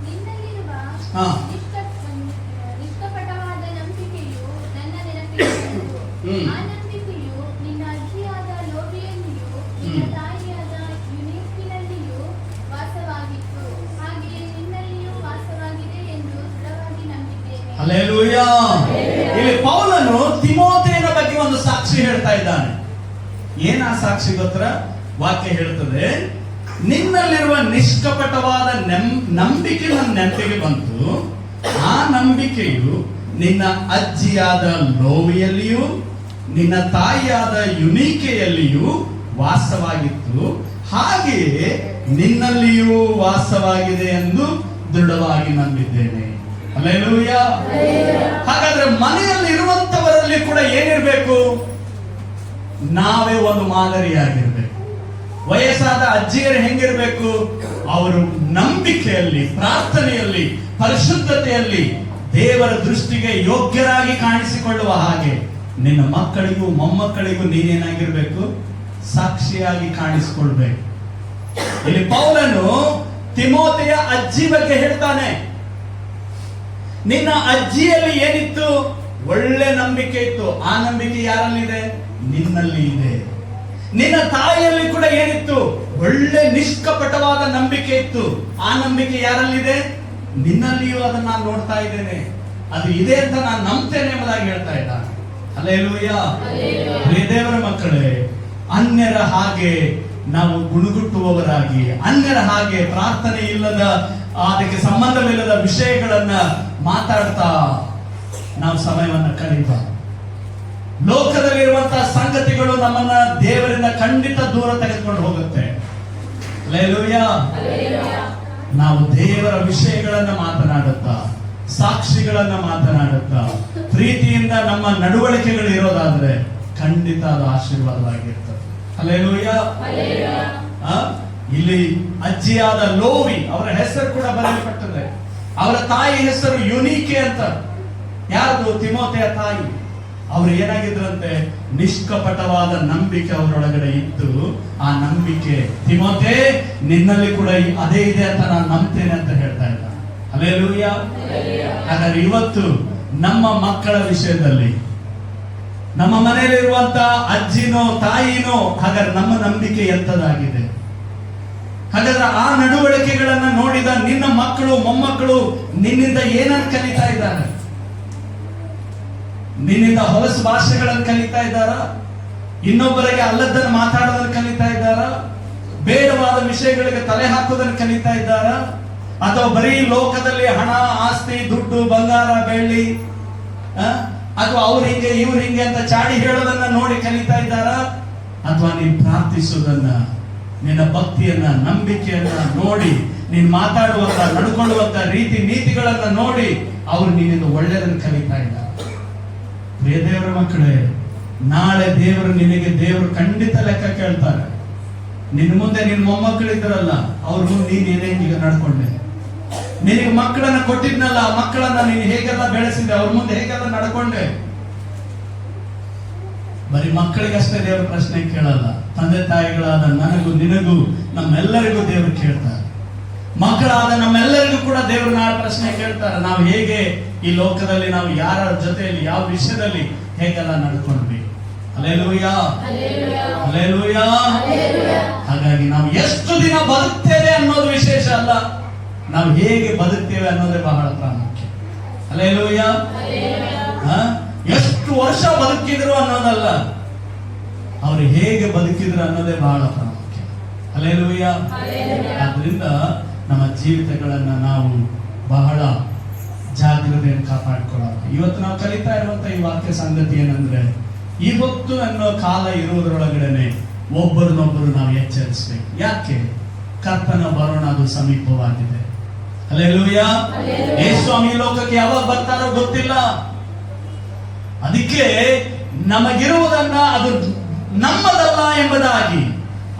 Speaker 2: ನಿಷ್ಕಪಟವಾದ ನಂಬಿಕೆಯು ನನ್ನ ನೆನಪಿಗೆ ಆ ನಂಬಿಕೆಯು ನಿನ್ನ ಅಜ್ಜಿಯಾದ ಲೋಬಿಯಲ್ಲಿಯೂ ನಿನ್ನ ತಾಯಿಯಾದ ಯುನಿಸ್ಕಿನಲ್ಲಿಯೂ ವಾಸವಾಗಿತ್ತು, ಹಾಗೆಯೇ ನಿನ್ನಲ್ಲಿಯೂ ವಾಸವಾಗಿದೆ ಎಂದು ದೃಢವಾಗಿ ನಂಬಿದ್ದೇನೆ.
Speaker 1: ಹಲ್ಲೆಲೂಯ. ಇಲ್ಲಿ ಪೌಲನು ತಿಮೋಥೆಯನ ಬಗ್ಗೆ ಒಂದು ಸಾಕ್ಷಿ ಹೇಳ್ತಾ ಇದ್ದಾನೆ. ಏನ ಸಾಕ್ಷಿ ಗೊತ್ತರ? ವಾಕ್ಯ ಹೇಳ್ತದೆ, ನಿನ್ನಲ್ಲಿರುವ ನಿಷ್ಕಪಟವಾದ ನಂಬಿಕೆ ನನ್ನ ನೆನಪಿಗೆ ಬಂತು. ಆ ನಂಬಿಕೆಯು ನಿನ್ನ ಅಜ್ಜಿಯಾದ ಲೋವಿಯಲ್ಲಿಯೂ ನಿನ್ನ ತಾಯಿಯಾದ ಯುನೀಕೆಯಲ್ಲಿಯೂ ವಾಸವಾಗಿತ್ತು, ಹಾಗೆಯೇ ನಿನ್ನಲ್ಲಿಯೂ ವಾಸವಾಗಿದೆ ಎಂದು ದೃಢವಾಗಿ ನಂಬಿದ್ದೇನೆ. ಹಲ್ಲೆಲೂಯ. ಹಾಗಾದ್ರೆ ಮನೆಯಲ್ಲಿ ಇರುವಂತವರಲ್ಲಿ ಕೂಡ ಏನಿರ್ಬೇಕು? ನಾವೇ ಒಂದು ಮಾದರಿಯಾಗಿರ್ಬೇಕು. ವಯಸ್ಸಾದ ಅಜ್ಜಿಯರು ಹೆಂಗಿರ್ಬೇಕು? ಅವರು ನಂಬಿಕೆಯಲ್ಲಿ, ಪ್ರಾರ್ಥನೆಯಲ್ಲಿ, ಪರಿಶುದ್ಧತೆಯಲ್ಲಿ ದೇವರ ದೃಷ್ಟಿಗೆ ಯೋಗ್ಯರಾಗಿ ಕಾಣಿಸಿಕೊಳ್ಳುವ ಹಾಗೆ ನಿನ್ನ ಮಕ್ಕಳಿಗೂ ಮೊಮ್ಮಕ್ಕಳಿಗೂ ನೀನೇನಾಗಿರ್ಬೇಕು? ಸಾಕ್ಷಿಯಾಗಿ ಕಾಣಿಸಿಕೊಳ್ಬೇಕು. ಇಲ್ಲಿ ಪೌಲನು ತಿಮೋಥೆಯ ಅಜ್ಜಿ ಬಗ್ಗೆ ಹೇಳ್ತಾನೆ. ನಿನ್ನ ಅಜ್ಜಿಯಲ್ಲಿ ಏನಿತ್ತು? ಒಳ್ಳೆ ನಂಬಿಕೆ ಇತ್ತು. ಆ ನಂಬಿಕೆ ಯಾರಲ್ಲಿದೆ? ನಿನ್ನಲ್ಲಿ ಇದೆ. ನಿನ್ನ ತಾಯಿಯಲ್ಲಿ ಕೂಡ ಏನಿತ್ತು? ಒಳ್ಳೆ ನಿಷ್ಕಪಟವಾದ ನಂಬಿಕೆ ಇತ್ತು. ಆ ನಂಬಿಕೆ ಯಾರಲ್ಲಿದೆ? ನಿನ್ನಲ್ಲಿಯೂ ಅದನ್ನ ನಾನು ನೋಡ್ತಾ ಇದ್ದೇನೆ, ಅದು ಇದೆ ಅಂತ ನಾನು ನಂಬ್ತೇನೆ ಎಂಬುದಾಗಿ ಹೇಳ್ತಾ ಇದ್ದಾನೆ. ಹಲ್ಲೆಲೂಯ. ಪ್ರಿಯ ದೇವರ ಮಕ್ಕಳೇ, ಅನ್ಯರ ಹಾಗೆ ನಾವು ಗುಣಗುಟ್ಟುವವರಾಗಿ, ಅನ್ಯರ ಹಾಗೆ ಪ್ರಾರ್ಥನೆ ಇಲ್ಲದ, ಅದಕ್ಕೆ ಸಂಬಂಧವಿಲ್ಲದ ವಿಷಯಗಳನ್ನ ಮಾತಾಡ್ತಾ ನಾವು ಸಮಯವನ್ನ ಕಳೀಬಾರ್ದು. ಲೋಕದಲ್ಲಿರುವಂತಹ ಸಂಗತಿಗಳು ನಮ್ಮನ್ನ ದೇವರಿಂದ ಖಂಡಿತ ದೂರ ತೆಗೆದುಕೊಂಡು ಹೋಗುತ್ತೆ. ಹಲ್ಲೆಲೂಯಾ. ನಾವು ದೇವರ ವಿಷಯಗಳನ್ನ ಮಾತನಾಡುತ್ತಾ, ಸಾಕ್ಷಿಗಳನ್ನ ಮಾತನಾಡುತ್ತಾ, ಪ್ರೀತಿಯಿಂದ ನಮ್ಮ ನಡವಳಿಕೆಗಳು ಇರೋದಾದ್ರೆ ಖಂಡಿತ ಅದು ಆಶೀರ್ವಾದವಾಗಿರ್ತದೆ. ಹಲ್ಲೆಲೂಯಾ. ಇಲ್ಲಿ ಅಜ್ಜಿಯಾದ ಲೋವಿ, ಅವರ ಹೆಸರು ಕೂಡ ಬರೆಯಲ್ಪಟ್ಟಿದೆ. ಅವರ ತಾಯಿ ಹೆಸರು ಯುನೀಕೆ ಅಂತ. ಯಾರ್ದು? ತಿಮೋಥೆಯ ತಾಯಿ. ಅವರು ಏನಾಗಿದ್ರಂತೆ? ನಿಷ್ಕಪಟವಾದ ನಂಬಿಕೆ ಅವರೊಳಗಡೆ ಇದ್ದು, ಆ ನಂಬಿಕೆ ತಿಮೋಥೆ ನಿನ್ನಲ್ಲಿ ಕೂಡ ಅದೇ ಇದೆ ಅಂತ ನಾನು ನಂಬ್ತೇನೆ ಅಂತ ಹೇಳ್ತಾ ಇದ್ದ. ಹಲ್ಲೆಲೂಯಾ. ಹಾಗಾದ್ರೆ ಇವತ್ತು ನಮ್ಮ ಮಕ್ಕಳ ವಿಷಯದಲ್ಲಿ, ನಮ್ಮ ಮನೆಯಲ್ಲಿರುವಂತ ಅಜ್ಜಿನೋ ತಾಯಿನೋ, ಹಾಗಾದ್ರೆ ನಮ್ಮ ನಂಬಿಕೆ ಎಂತದಾಗಿದೆ? ಹಾಗಾದ್ರೆ ಆ ನಡವಳಿಕೆಗಳನ್ನ ನೋಡಿದ ನಿನ್ನ ಮಕ್ಕಳು ಮೊಮ್ಮಕ್ಕಳು ನಿನ್ನಿಂದ ಏನನ್ನು ಕಲಿತಾ ಇದ್ದಾರೆ? ನಿನ್ನಿಂದ ಹೊಲಸು ಭಾಷೆಗಳನ್ನು ಕಲಿತಾ ಇದ್ದಾರ? ಇನ್ನೊಬ್ಬರಿಗೆ ಅಲ್ಲದನ್ನು ಮಾತಾಡೋದನ್ನು ಕಲಿತಾ ಇದ್ದಾರ? ಬೇಡವಾದ ವಿಷಯಗಳಿಗೆ ತಲೆ ಹಾಕೋದನ್ನು ಕಲಿತಾ ಇದ್ದಾರ? ಅಥವಾ ಬರೀ ಲೋಕದಲ್ಲಿ ಹಣ, ಆಸ್ತಿ, ದುಡ್ಡು, ಬಂಗಾರ, ಬೆಳ್ಳಿ, ಅಥವಾ ಅವ್ರು ಹಿಂಗೆ ಇವ್ರು ಹಿಂಗೆ ಅಂತ ಚಾಡಿ ಹೇಳೋದನ್ನ ನೋಡಿ ಕಲಿತಾ ಇದ್ದಾರ? ಅಥವಾ ನೀನು ಪ್ರಾರ್ಥಿಸುವುದನ್ನ, ನಿನ್ನ ಭಕ್ತಿಯನ್ನ, ನಂಬಿಕೆಯನ್ನ ನೋಡಿ, ನೀನ್ ಮಾತಾಡುವಂತ, ನಡ್ಕೊಳ್ಳುವಂತ ರೀತಿ ನೀತಿಗಳನ್ನ ನೋಡಿ ಅವ್ರು ನಿನ್ನಿಂದ ಒಳ್ಳೆಯದನ್ನು ಕಲಿತಾ ಇದ್ದಾರೆ. ಪ್ರಿಯ ದೇವರ ಮಕ್ಕಳೇ, ನಾಳೆ ದೇವರು ಖಂಡಿತ ಲೆಕ್ಕ ಕೇಳ್ತಾರೆ. ನಿನ್ನ ಮುಂದೆ ನಿನ್ನ ಮೊಮ್ಮಕ್ಕಳಿದ್ರಲ್ಲ, ಅವ್ರ ಮುಂದೆ ನೀನ್ ಏನೇನು ಈಗ ನಡ್ಕೊಂಡೆ? ನಿನಗೆ ಮಕ್ಕಳನ್ನ ಕೊಟ್ಟಿದ್ನಲ್ಲ, ಆ ಮಕ್ಕಳನ್ನ ನೀನು ಹೇಗೆಲ್ಲ ಬೆಳೆಸಿದೆ, ಅವ್ರ ಮುಂದೆ ಹೇಗೆಲ್ಲ ನಡ್ಕೊಂಡೆ? ಬರೀ ಮಕ್ಕಳಿಗಷ್ಟೇ ದೇವರ ಪ್ರಶ್ನೆ ಕೇಳಲ್ಲ. ತಂದೆ ತಾಯಿಗಳಾದ ನನಗೂ ನಿನಗೂ ನಮ್ಮೆಲ್ಲರಿಗೂ ದೇವರು ಕೇಳ್ತಾರೆ. ಮಕ್ಕಳಾದ ನಮ್ಮೆಲ್ಲರಿಗೂ ಕೂಡ ದೇವರು ನಾಳೆ ಪ್ರಶ್ನೆ ಕೇಳ್ತಾರೆ. ನಾವು ಹೇಗೆ ಈ ಲೋಕದಲ್ಲಿ, ನಾವು ಯಾರ ಜೊತೆಯಲ್ಲಿ, ಯಾವ ವಿಷಯದಲ್ಲಿ ಹೇಗೆಲ್ಲ ನಡ್ಕೊಂಡ್ವಿ? ಹಲ್ಲೆಲೂಯಾ. ಹಲ್ಲೆಲೂಯಾ. ಹಾಗಾಗಿ ನಾವು ಎಷ್ಟು ದಿನ ಬದುಕ್ತೇವೆ ಅನ್ನೋದು ವಿಶೇಷ ಅಲ್ಲ, ನಾವು ಹೇಗೆ ಬದುಕ್ತೇವೆ ಅನ್ನೋದೇ ಬಹಳ ಪ್ರಾಮುಖ್ಯ. ಹಲ್ಲೆಲೂಯಾ. ಎಷ್ಟು ವರ್ಷ ಬದುಕಿದ್ರು ಅನ್ನೋದಲ್ಲ, ಅವರು ಹೇಗೆ ಬದುಕಿದ್ರು ಅನ್ನೋದೇ ಬಹಳ ಪ್ರಾಮುಖ್ಯ. ಹಲ್ಲೆಲೂಯಾ. ಆದ್ರಿಂದ ನಮ್ಮ ಜೀವಿತಗಳನ್ನ ನಾವು ಬಹಳ ಜಾಗ್ರತೆಯನ್ನು ಕಾಪಾಡಿಕೊಳ್ಳೋಣ. ಇವತ್ತು ನಾವು ಕಲಿತಾ ಇರುವಂತ ಈ ವಾಕ್ಯ ಸಂಗತಿ ಏನಂದ್ರೆ, ಇವತ್ತು ಅನ್ನೋ ಕಾಲ ಇರುವುದರೊಳಗಡೆ ಒಬ್ಬರನ್ನೊಬ್ಬರು ನಾವು ಎಚ್ಚರಿಸಬೇಕು. ಯಾಕೆ? ಕರ್ತನ ಬರೋಣ ಅದು ಸಮೀಪವಾಗಿದೆ. ಹಲ್ಲೆಲೂಯಾ. ಯೇಸು ಸ್ವಾಮಿ ಲೋಕಕ್ಕೆ ಯಾವಾಗ ಬರ್ತಾರೋ ಗೊತ್ತಿಲ್ಲ. ಅದಕ್ಕೆ ನಮಗಿರುವುದನ್ನ ಅದು ನಮ್ಮದಲ್ಲ ಎಂಬುದಾಗಿ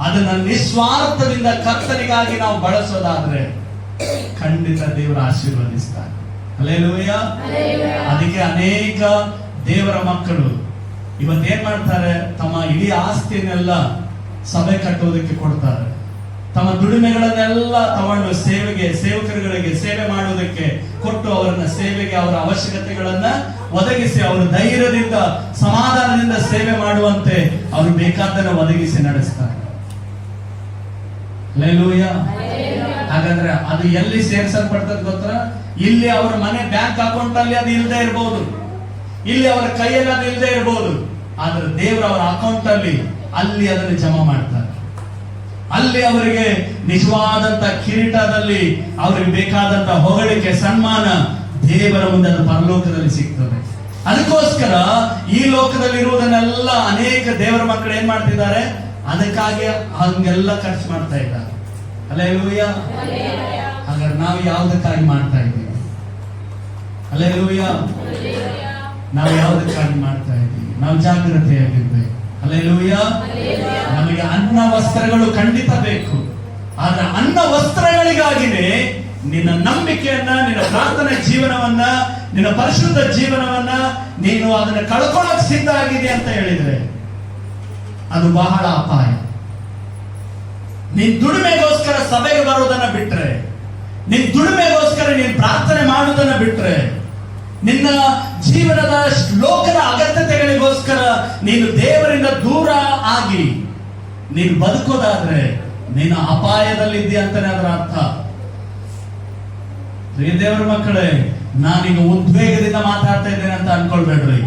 Speaker 1: ಅದನ್ನ ನಿಸ್ವಾರ್ಥದಿಂದ ಕರ್ತನಿಗಾಗಿ ನಾವು ಬಳಸೋದಾದ್ರೆ ಖಂಡಿತ ದೇವರು ಆಶೀರ್ವದಿಸ್ತಾರೆ. ಹಲ್ಲೆಲೂಯಾ. ಅದಕ್ಕೆ ಅನೇಕ ದೇವರ ಮಕ್ಕಳು ಇವತ್ತೇನ್ ಮಾಡ್ತಾರೆ? ತಮ್ಮ ಇಡೀ ಆಸ್ತಿಯನ್ನೆಲ್ಲ ಸಭೆ ಕಟ್ಟುವುದಕ್ಕೆ ಕೊಡ್ತಾರೆ. ತಮ್ಮ ದುಡಿಮೆಗಳನ್ನೆಲ್ಲ ತಗೊಂಡು ಸೇವಕರುಗಳಿಗೆ ಸೇವೆ ಮಾಡುವುದಕ್ಕೆ ಕೊಟ್ಟು, ಅವರನ್ನ ಸೇವೆಗೆ, ಅವರ ಅವಶ್ಯಕತೆಗಳನ್ನ ಒದಗಿಸಿ, ಅವರು ಧೈರ್ಯದಿಂದ, ಸಮಾಧಾನದಿಂದ ಸೇವೆ ಮಾಡುವಂತೆ ಅವರು ಬೇಕಾದ್ದನ್ನು ಒದಗಿಸಿ ನಡೆಸ್ತಾರೆ. ಹಲ್ಲೆಲೂಯಾ. ಹಾಗಾದ್ರೆ ಅದು ಎಲ್ಲಿ ಸೇರಿಸಲ್ಪಡ್ತದೆ ಗೊತ್ತಾ? ಇಲ್ಲಿ ಅವರ ಮನೆ ಬ್ಯಾಂಕ್ ಅಕೌಂಟ್ ಅಲ್ಲಿ ಅದು ಇಲ್ಲದೆ ಇರಬಹುದು, ಇಲ್ಲಿ ಅವರ ಕೈಯಲ್ಲಿ ಅದು ಇಲ್ಲದೆ ಇರಬಹುದು, ಆದ್ರೆ ದೇವರು ಅವರ ಅಕೌಂಟ್ ಅಲ್ಲಿ ಅದನ್ನು ಜಮಾ ಮಾಡ್ತಾರೆ. ಅಲ್ಲಿ ಅವರಿಗೆ ನಿಜವಾದಂತ ಕಿರೀಟದಲ್ಲಿ ಅವರಿಗೆ ಬೇಕಾದಂತ ಹೊಗಳಿಕೆ, ಸನ್ಮಾನ ದೇವರ ಮುಂದೆ ಅದು ಪರಲೋಕದಲ್ಲಿ ಸಿಗ್ತದೆ. ಅದಕ್ಕೋಸ್ಕರ ಈ ಲೋಕದಲ್ಲಿ ಇರುವುದನ್ನೆಲ್ಲ ಅನೇಕ ದೇವರ ಮಕ್ಕಳು ಏನ್ ಮಾಡ್ತಿದ್ದಾರೆ? ಅದಕ್ಕಾಗಿ ಹಂಗೆಲ್ಲ ಖರ್ಚು ಮಾಡ್ತಾ ಇದ್ದಾರೆ. ಹಲ್ಲೆಲೂಯಾ. ಹಾಗಾದ್ರೆ ನಾವು ಯಾವುದಕ್ಕಾಗಿ ಮಾಡ್ತಾ ಇದ್ದೀವಿ? ಹಲ್ಲೆಲೂಯಾ. ನಾವು ಯಾವುದಕ್ಕಾಗಿ ಮಾಡ್ತಾ ಇದ್ದೀವಿ? ನಾವು ಜಾಗ್ರತೆಯಾಗಿರ್ಬೇಕು. ಹಲ್ಲೆಲೂಯಾ. ನಮಗೆ ಅನ್ನ ವಸ್ತ್ರಗಳು ಖಂಡಿತ ಬೇಕು, ಆದ್ರೆ ಅನ್ನ ವಸ್ತ್ರಗಳಿಗಾಗಿನೇ ನಿನ್ನ ನಂಬಿಕೆಯನ್ನ, ನಿನ್ನ ಪ್ರಾರ್ಥನೆ ಜೀವನವನ್ನ, ನಿನ್ನ ಪರಿಶುದ್ಧ ಜೀವನವನ್ನ ನೀನು ಅದನ್ನ ಕಳ್ಕೊಳ್ಳೋಕೆ ಸಿದ್ಧ ಆಗಿದೆ ಅಂತ ಹೇಳಿದ್ರೆ ಅದು ಬಹಳ ಅಪಾಯ. ನೀನ್ ದುಡಿಮೆಗೋಸ್ಕರ ಸಭೆಗೆ ಬರೋದನ್ನ ಬಿಟ್ರೆ, ನಿನ್ ದುಡಿಮೆಗೋಸ್ಕರ ನೀನ್ ಪ್ರಾರ್ಥನೆ ಮಾಡುವುದನ್ನ ಬಿಟ್ರೆ, ನಿನ್ನ ಜೀವನದ ಲೋಕದ ಅಗತ್ಯತೆಗಳಿಗೋಸ್ಕರ ನೀನು ದೇವರಿಂದ ದೂರ ಆಗಿ ನೀನು ಬದುಕೋದಾದ್ರೆ ನೀನು ಅಪಾಯದಲ್ಲಿದ್ದೀಯ ಅಂತಾನೆ ಅದರ ಅರ್ಥ. ದೇವರ ಮಕ್ಕಳೇ, ನಾನೀಗ ಉದ್ವೇಗದಿಂದ ಮಾತಾಡ್ತಾ ಇದ್ದೇನೆ ಅಂತ ಅನ್ಕೊಳ್ಬೇಡ್ರಿ.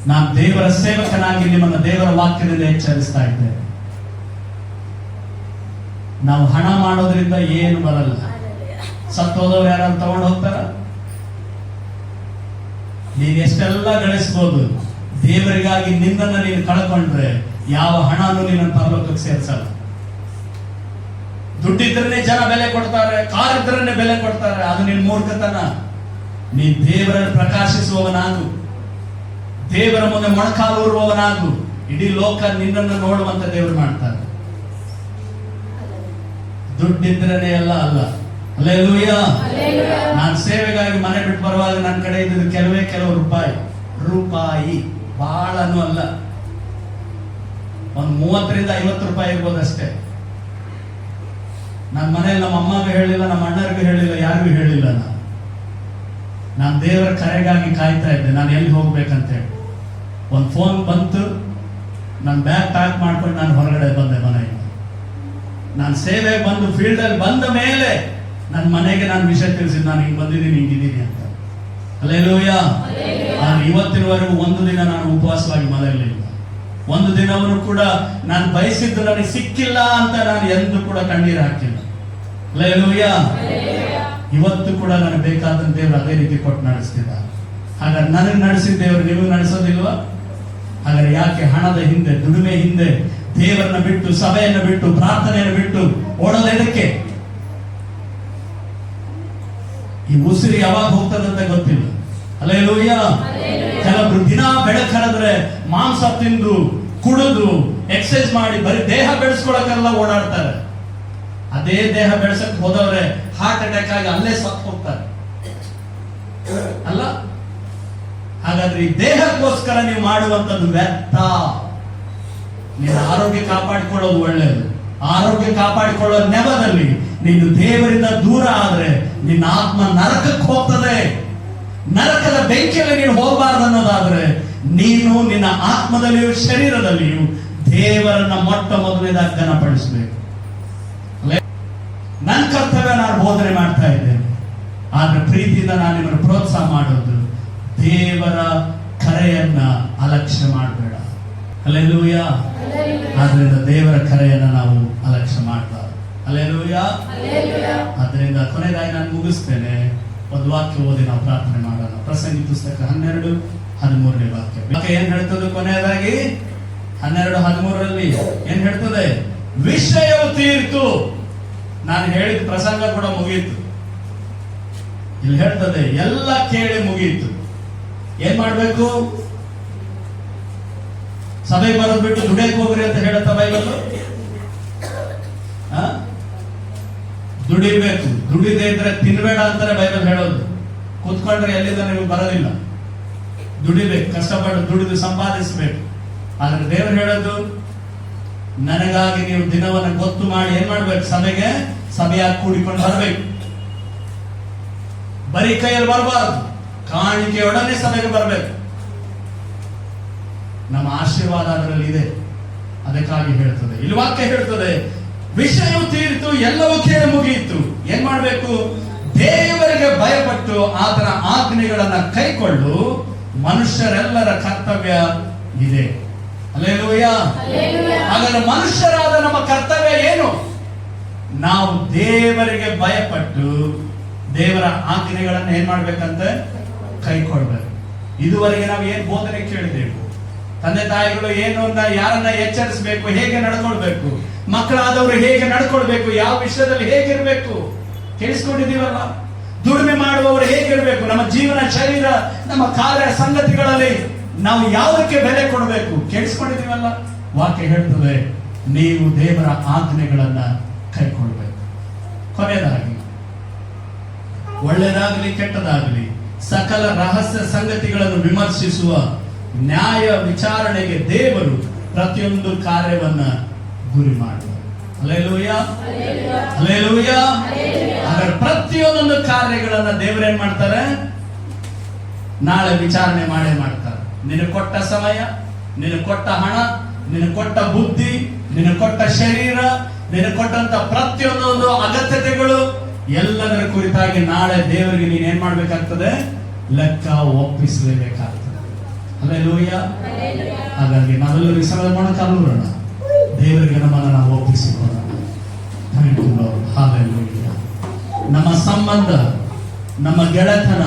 Speaker 1: ನಾನು ದೇವರ ಸೇವಕನಾಗಿ ನಿಮ್ಮನ್ನ ದೇವರ ವಾಕ್ಯದಿಂದ ಎಚ್ಚರಿಸ್ತಾ ಇದ್ದೇನೆ. ನಾವು ಹಣ ಮಾಡೋದ್ರಿಂದ ಏನು ಬರಲ್ಲ. ಸತ್ತೋದವ್ರು ಯಾರು ತಗೊಂಡು ಹೋಗ್ತಾರ? ನೀನ್ ಎಷ್ಟೆಲ್ಲ ಗಳಿಸ್ಬೋದು, ದೇವರಿಗಾಗಿ ನಿನ್ನನ್ನು ನೀನು ಕಳ್ಕೊಂಡ್ರೆ ಯಾವ ಹಣನೂ ನಿನ್ನ ಪರಲೋಕಕ್ಕೆ ಸೇರಿಸಲ್ಲ. ದುಡ್ಡಿದ್ರನ್ನೇ ಜನ ಬೆಲೆ ಕೊಡ್ತಾರೆ, ಕಾರ್ ಇದ್ರನ್ನೇ ಬೆಲೆ ಕೊಡ್ತಾರೆ, ಅದು ನಿನ್ ಮೂರ್ಖತನ. ನೀ ದೇವರನ್ನು ಪ್ರಕಾಶಿಸುವವನಾಗು, ದೇವರ ಮುಂದೆ ಮೊಣಕಾಲೂರುವವನಾಗು. ಇಡೀ ಲೋಕ ನಿನ್ನನ್ನು ನೋಡುವಂತ ದೇವರು ಮಾಡ್ತಾರೆ. ದುಡ್ಡಿದ್ರನೇ ಎಲ್ಲ ಅಲ್ಲ. ಹಲ್ಲೆಲೂಯಾ. ನಾನು ಸೇವೆಗಾಗಿ ಮನೆ ಬಿಟ್ಟು ಬರುವಾಗ ನನ್ನ ಕಡೆ ಇದ್ದಿದ್ದು ಕೆಲವು ರೂಪಾಯಿ ಬಹಳನೂ ಅಲ್ಲ, ಒಂದು 30ರಿಂದ 50 ರೂಪಾಯಿ ಇರ್ಬೋದು ಅಷ್ಟೇ. ನನ್ನ ಮನೇಲಿ ನಮ್ಮ ಅಮ್ಮಗೆ ಹೇಳಿಲ್ಲ, ನಮ್ಮ ಅಣ್ಣರಿಗೂ ಹೇಳಿಲ್ಲ, ಯಾರಿಗೂ ಹೇಳಿಲ್ಲ. ನಾನು ದೇವರ ಕರೆಗಾಗಿ ಕಾಯ್ತಾ ಇದ್ದೆ, ನಾನು ಎಲ್ಲಿ ಹೋಗ್ಬೇಕಂತ ಹೇಳಿ. ಒಂದು ಫೋನ್ ಬಂತು, ನನ್ನ ಬ್ಯಾಗ್ ಪ್ಯಾಕ್ ಮಾಡ್ಕೊಂಡು ನಾನು ಹೊರಗಡೆ ಬಂದೆ ಮನೆಯಿಂದ. ನಾನು ಸೇವೆ ಬಂದು ಫೀಲ್ಡ್ ಅಲ್ಲಿ ಬಂದ ಮೇಲೆ ನನ್ನ ಮನೆಗೆ ನಾನು ವಿಷಯ ತಿಳಿಸಿದ್ದು, ನಾನು ಹಿಂಗೆ ಬಂದಿದ್ದೀನಿ, ಹಿಂಗಿದ್ದೀನಿ ಅಂತ. ಹಲ್ಲೆಲೂಯಾ. ನಾನು ಇವತ್ತಿನವರೆಗೂ ಒಂದು ದಿನ ನಾನು ಉಪವಾಸವಾಗಿ ಮಲಗಲಿಲ್ಲ. ಒಂದು ದಿನವನ್ನು ಕೂಡ ನಾನು ಬಯಸಿದ್ದು ನನಗೆ ಸಿಕ್ಕಿಲ್ಲ ಅಂತ ನಾನು ಎಂದೂ ಕೂಡ ಕಣ್ಣೀರು ಹಾಕಿಲ್ಲ. ಹಲ್ಲೆಲೂಯಾ. ಇವತ್ತು ಕೂಡ ನನಗೆ ಬೇಕಾದಂತ ದೇವರು ಅದೇ ರೀತಿ ಕೊಟ್ಟು ನಡೆಸ್ತಿದ್ದಾರೆ. ಹಾಗಾದ್ರೆ ನನಗೆ ನಡೆಸಿದ ದೇವರು ನೀವು ನಡೆಸೋದಿಲ್ವಾ? ಹಾಗಾದ್ರೆ ಯಾಕೆ ಹಣದ ಹಿಂದೆ, ದುಡಿಮೆ ಹಿಂದೆ, ದೇವರನ್ನ ಬಿಟ್ಟು, ಸಭೆಯನ್ನು ಬಿಟ್ಟು, ಪ್ರಾರ್ಥನೆಯನ್ನು ಬಿಟ್ಟು ಓಡೋದಕ್ಕೆ? ಈ ಉಸಿರು ಯಾವಾಗ ಹೋಗ್ತದಂತ ಗೊತ್ತಿಲ್ಲ. ಹಲ್ಲೆಲೂಯಾ. ಕೆಲವರು ದಿನ ಬೆಳಕರಿದ್ರೆ ಮಾಂಸ ತಿಂದು ಕುಡಿದು ಎಕ್ಸರ್ಸೈಸ್ ಮಾಡಿ ಬರೀ ದೇಹ ಬೆಳೆಸ್ಕೊಳಕ್ಕೆಲ್ಲ ಓಡಾಡ್ತಾರೆ. ಅದೇ ದೇಹ ಬೆಳೆಸಕ್ ಹೋದವ್ರೆ ಹಾರ್ಟ್ ಅಟ್ಯಾಕ್ ಆಗಿ ಅಲ್ಲೇ ಸತ್ತು ಹೋಗ್ತಾರೆ ಅಲ್ಲ? ಹಾಗಾದ್ರೆ ಈ ದೇಹಕ್ಕೋಸ್ಕರ ನೀವು ಮಾಡುವಂತದ್ದು ವ್ಯರ್ಥ. ನಿನ್ನ ಆರೋಗ್ಯ ಕಾಪಾಡಿಕೊಳ್ಳೋದು ಒಳ್ಳೆಯದು. ಆರೋಗ್ಯ ಕಾಪಾಡಿಕೊಳ್ಳೋ ನೆಪದಲ್ಲಿ ನೀನು ದೇವರಿಂದ ದೂರ ಆದ್ರೆ ನಿನ್ನ ಆತ್ಮ ನರಕಕ್ಕೆ ಹೋಗ್ತದೆ. ನರಕದ ಬೆಂಕಿಯಲ್ಲಿ ನೀನು ಹೋಗಬಾರ್ದು ಅನ್ನೋದಾದ್ರೆ ನೀನು ನಿನ್ನ ಆತ್ಮದಲ್ಲಿಯೂ ಶರೀರದಲ್ಲಿಯೂ ದೇವರನ್ನ ಮೊಟ್ಟ ಮೊದಲನೇದಾಗಿ ಘನಪಡಿಸಬೇಕು. ನನ್ನ ಕರ್ತವ್ಯ ನಾನು ಬೋಧನೆ ಮಾಡ್ತಾ ಇದ್ದೇನೆ, ಆದ್ರೆ ಪ್ರೀತಿಯಿಂದ ನಾನು ನಿಮ್ಮನ್ನು ಪ್ರೋತ್ಸಾಹ ಮಾಡೋದು, ದೇವರ ಕರೆಯನ್ನ ಅಲಕ್ಷ್ಯ ಮಾಡಬೇಡ. ಹಲ್ಲೆಲೂಯಾ. ಆದ್ರಿಂದ ದೇವರ ಕರೆಯನ್ನ ನಾವು ಅಲಕ್ಷ್ಯ ಮಾಡಬಾರದು. ಹಲ್ಲೆಲೂಯಾ. ಆದ್ರಿಂದ ಕೊನೆಯದಾಗಿ ನಾನು ಮುಗಿಸ್ತೇನೆ. ಒಂದು ವಾಕ್ಯ ಓದಿ ನಾವು ಪ್ರಾರ್ಥನೆ ಮಾಡೋಣ. ಪ್ರಸಂಗಿ ಪುಸ್ತಕ 12:13 ವಾಕ್ಯ ಏನ್ ಹೇಳ್ತದೆ? ಕೊನೆಯದಾಗಿ 12:13 ಏನ್ ಹೇಳ್ತದೆ? ವಿಷಯವು ತೀರ್ತು. ನಾನು ಹೇಳಿದ ಪ್ರಸಂಗ ಕೂಡ ಮುಗಿಯಿತು. ಇಲ್ಲಿ ಹೇಳ್ತದೆ ಎಲ್ಲ ಕೇಳಿ ಮುಗಿಯಿತು. ಏನ್ ಮಾಡ್ಬೇಕು? ಸಭೆಗೆ ಬರೋದು ಬಿಟ್ಟು ದುಡಿಯಕ್ಕೆ ಹೋಗ್ರಿ ಅಂತ ಹೇಳುತ್ತಾ ಬೈಬಲ್? ದುಡಿಬೇಕು. ದುಡಿದೇ ಇದ್ರೆ ತಿನ್ಬೇಡ ಅಂತಾರೆ ಬೈಬಲ್ ಹೇಳೋದು. ಕೂತ್ಕೊಂಡ್ರೆ ಎಲ್ಲಿಂದ ನಿಮಗೆ ಬರೋದಿಲ್ಲ. ದುಡಿಬೇಕು, ಕಷ್ಟಪಟ್ಟು ದುಡಿದು ಸಂಪಾದಿಸಬೇಕು. ಆದ್ರೆ ದೇವರು ಹೇಳೋದು, ನನಗಾಗಿ ನೀವು ದಿನವನ್ನು ಗೊತ್ತು ಮಾಡಿ ಏನ್ ಮಾಡ್ಬೇಕು? ಸಭೆಯಾಗಿ ಕೂಡಿಕೊಂಡು ಬರಬೇಕು. ಬರೀ ಕೈಯಲ್ಲಿ ಬರಬಾರದು, ಕಾಣಿಕೆಯೊಡನೆ ಸಭೆಗೆ ಬರಬೇಕು. ನಮ್ಮ ಆಶೀರ್ವಾದ ಅದರಲ್ಲಿ ಇದೆ. ಅದಕ್ಕಾಗಿ ಹೇಳ್ತದೆ, ಇಲ್ಲಿ ವಾಕ್ಯ ಹೇಳ್ತದೆ, ವಿಷಯವು ತೀರಿತು, ಎಲ್ಲವೂ ಕೇಳಿ ಮುಗಿಯಿತು. ಏನ್ ಮಾಡ್ಬೇಕು? ದೇವರಿಗೆ ಭಯಪಟ್ಟು ಆತನ ಆಜ್ಞೆಗಳನ್ನ ಕೈಕೊಂಡು ಮನುಷ್ಯರೆಲ್ಲರ ಕರ್ತವ್ಯ ಇದೆ. ಹಲ್ಲೆಲೂಯಾ. ಹಾಗಾದ್ರೆ ಮನುಷ್ಯರಾದ ನಮ್ಮ ಕರ್ತವ್ಯ ಏನು? ನಾವು ದೇವರಿಗೆ ಭಯಪಟ್ಟು ದೇವರ ಆಜ್ಞೆಗಳನ್ನ ಏನ್ ಮಾಡ್ಬೇಕಂತ ಕೈಕೊಳ್ಬೇಕು. ಇದುವರೆಗೆ ನಾವು ಏನ್ ಬೋಧನೆ ಕೇಳಿದೆವು? ತಂದೆ ತಾಯಿಗಳು ಏನು ಯಾರನ್ನ ಎಚ್ಚರಿಸಬೇಕು, ಹೇಗೆ ನಡ್ಕೊಳ್ಬೇಕು, ಮಕ್ಕಳಾದವರು ಹೇಗೆ ನಡ್ಕೊಳ್ಬೇಕು, ಯಾವ ವಿಷಯದಲ್ಲಿ ಹೇಗಿರ್ಬೇಕು ಕೇಳಿಸ್ಕೊಂಡಿದೀವಲ್ಲ. ದುಡಿಮೆ ಮಾಡುವವರು ಹೇಗಿರ್ಬೇಕು, ನಮ್ಮ ಜೀವನ ಶರೀರ, ನಮ್ಮ ಕಾರ್ಯ ಸಂಗತಿಗಳಲ್ಲಿ ನಾವು ಯಾವುದಕ್ಕೆ ಬೆಲೆ ಕೊಡಬೇಕು ಕೇಳಿಸ್ಕೊಂಡಿದೀವಲ್ಲ. ವಾಕ್ಯ ಹೇಳ್ತದೆ, ನೀವು ದೇವರ ಆಜ್ಞೆಗಳನ್ನ ಕೈಕೊಳ್ಬೇಕು. ಕೊನೆಯದಾಗಿ, ಒಳ್ಳೆಯದಾಗಲಿ ಕೆಟ್ಟದಾಗಲಿ ಸಕಲ ರಹಸ್ಯ ಸಂಗತಿಗಳನ್ನು ವಿಮರ್ಶಿಸುವ ನ್ಯಾಯ ವಿಚಾರಣೆಗೆ ದೇವರು ಪ್ರತಿಯೊಂದು ಕಾರ್ಯವನ್ನ ಗುರಿ ಮಾಡುವ. ಹಲ್ಲೆಲೂಯಾ. ಹಲ್ಲೆಲೂಯಾ. ಅದರ ಪ್ರತಿಯೊಂದೊಂದು ಕಾರ್ಯಗಳನ್ನ ದೇವರೇನ್ ಮಾಡ್ತಾರೆ? ನಾಳೆ ವಿಚಾರಣೆ ಮಾಡೇ ಮಾಡ್ತಾರೆ. ನಿನಗೆ ಕೊಟ್ಟ ಸಮಯ, ನಿನಗೆ ಕೊಟ್ಟ ಹಣ, ನಿನಗೆ ಕೊಟ್ಟ ಬುದ್ಧಿ, ನಿನಗೆ ಕೊಟ್ಟ ಶರೀರ, ನಿನಗೆ ಕೊಟ್ಟಂತ ಪ್ರತಿಯೊಂದೊಂದು ಅಗತ್ಯತೆಗಳು ಎಲ್ಲದರ ಕುರಿತಾಗಿ ನಾಳೆ ದೇವರಿಗೆ ನೀನ್ ಏನ್ ಮಾಡ್ಬೇಕಾಗ್ತದೆ? ಲೆಕ್ಕ ಒಪ್ಪಿಸಲೇಬೇಕಾಗ್ತದೆ. ಹಲ್ಲೆಲೂಯಾ. ಹಾಗಾಗಿ ನಾವೆಲ್ಲರೂ ಈ ಸಮಯ ಮೊಣಕಾಲೂರೋಣ, ದೇವರಿಗೆ ನಮ್ಮನ್ನು ನಾವು ಒಪ್ಪಿಸಿಕೊಳ್ಳೋಣ. Thank you, Lord. Hallelujah. ನಮ್ಮ ಸಂಬಂಧ, ನಮ್ಮ ಗೆಳೆತನ,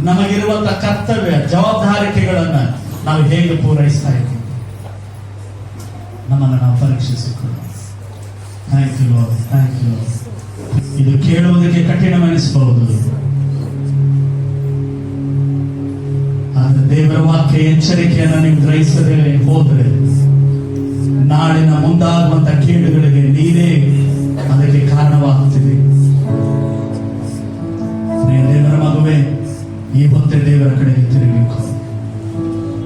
Speaker 1: ನಮಗಿರುವಂತ ಕರ್ತವ್ಯ ಜವಾಬ್ದಾರಿಕೆಗಳನ್ನ ನಾವು ಹೇಗೆ ಪೂರೈಸ್ತಾ ಇದ್ದೀವಿ, ನಮ್ಮನ್ನು ನಾವು ಪರೀಕ್ಷಿಸಿಕೊಳ್ಳೋಣ. Thank you lord, thank you. ಇದು ಕೇಳುವುದಕ್ಕೆ ಕಠಿಣವೆನಿಸಬಹುದು, ಆದ್ರೆ ದೇವರ ವಾಕ್ಯ ಎಚ್ಚರಿಕೆಯನ್ನು ನೀವು ಗ್ರಹಿಸದೆ ಹೋದ್ರೆ ನಾಳಿನ ಮುಂದಾಗುವಂತ ಕೇಡುಗಳಿಗೆ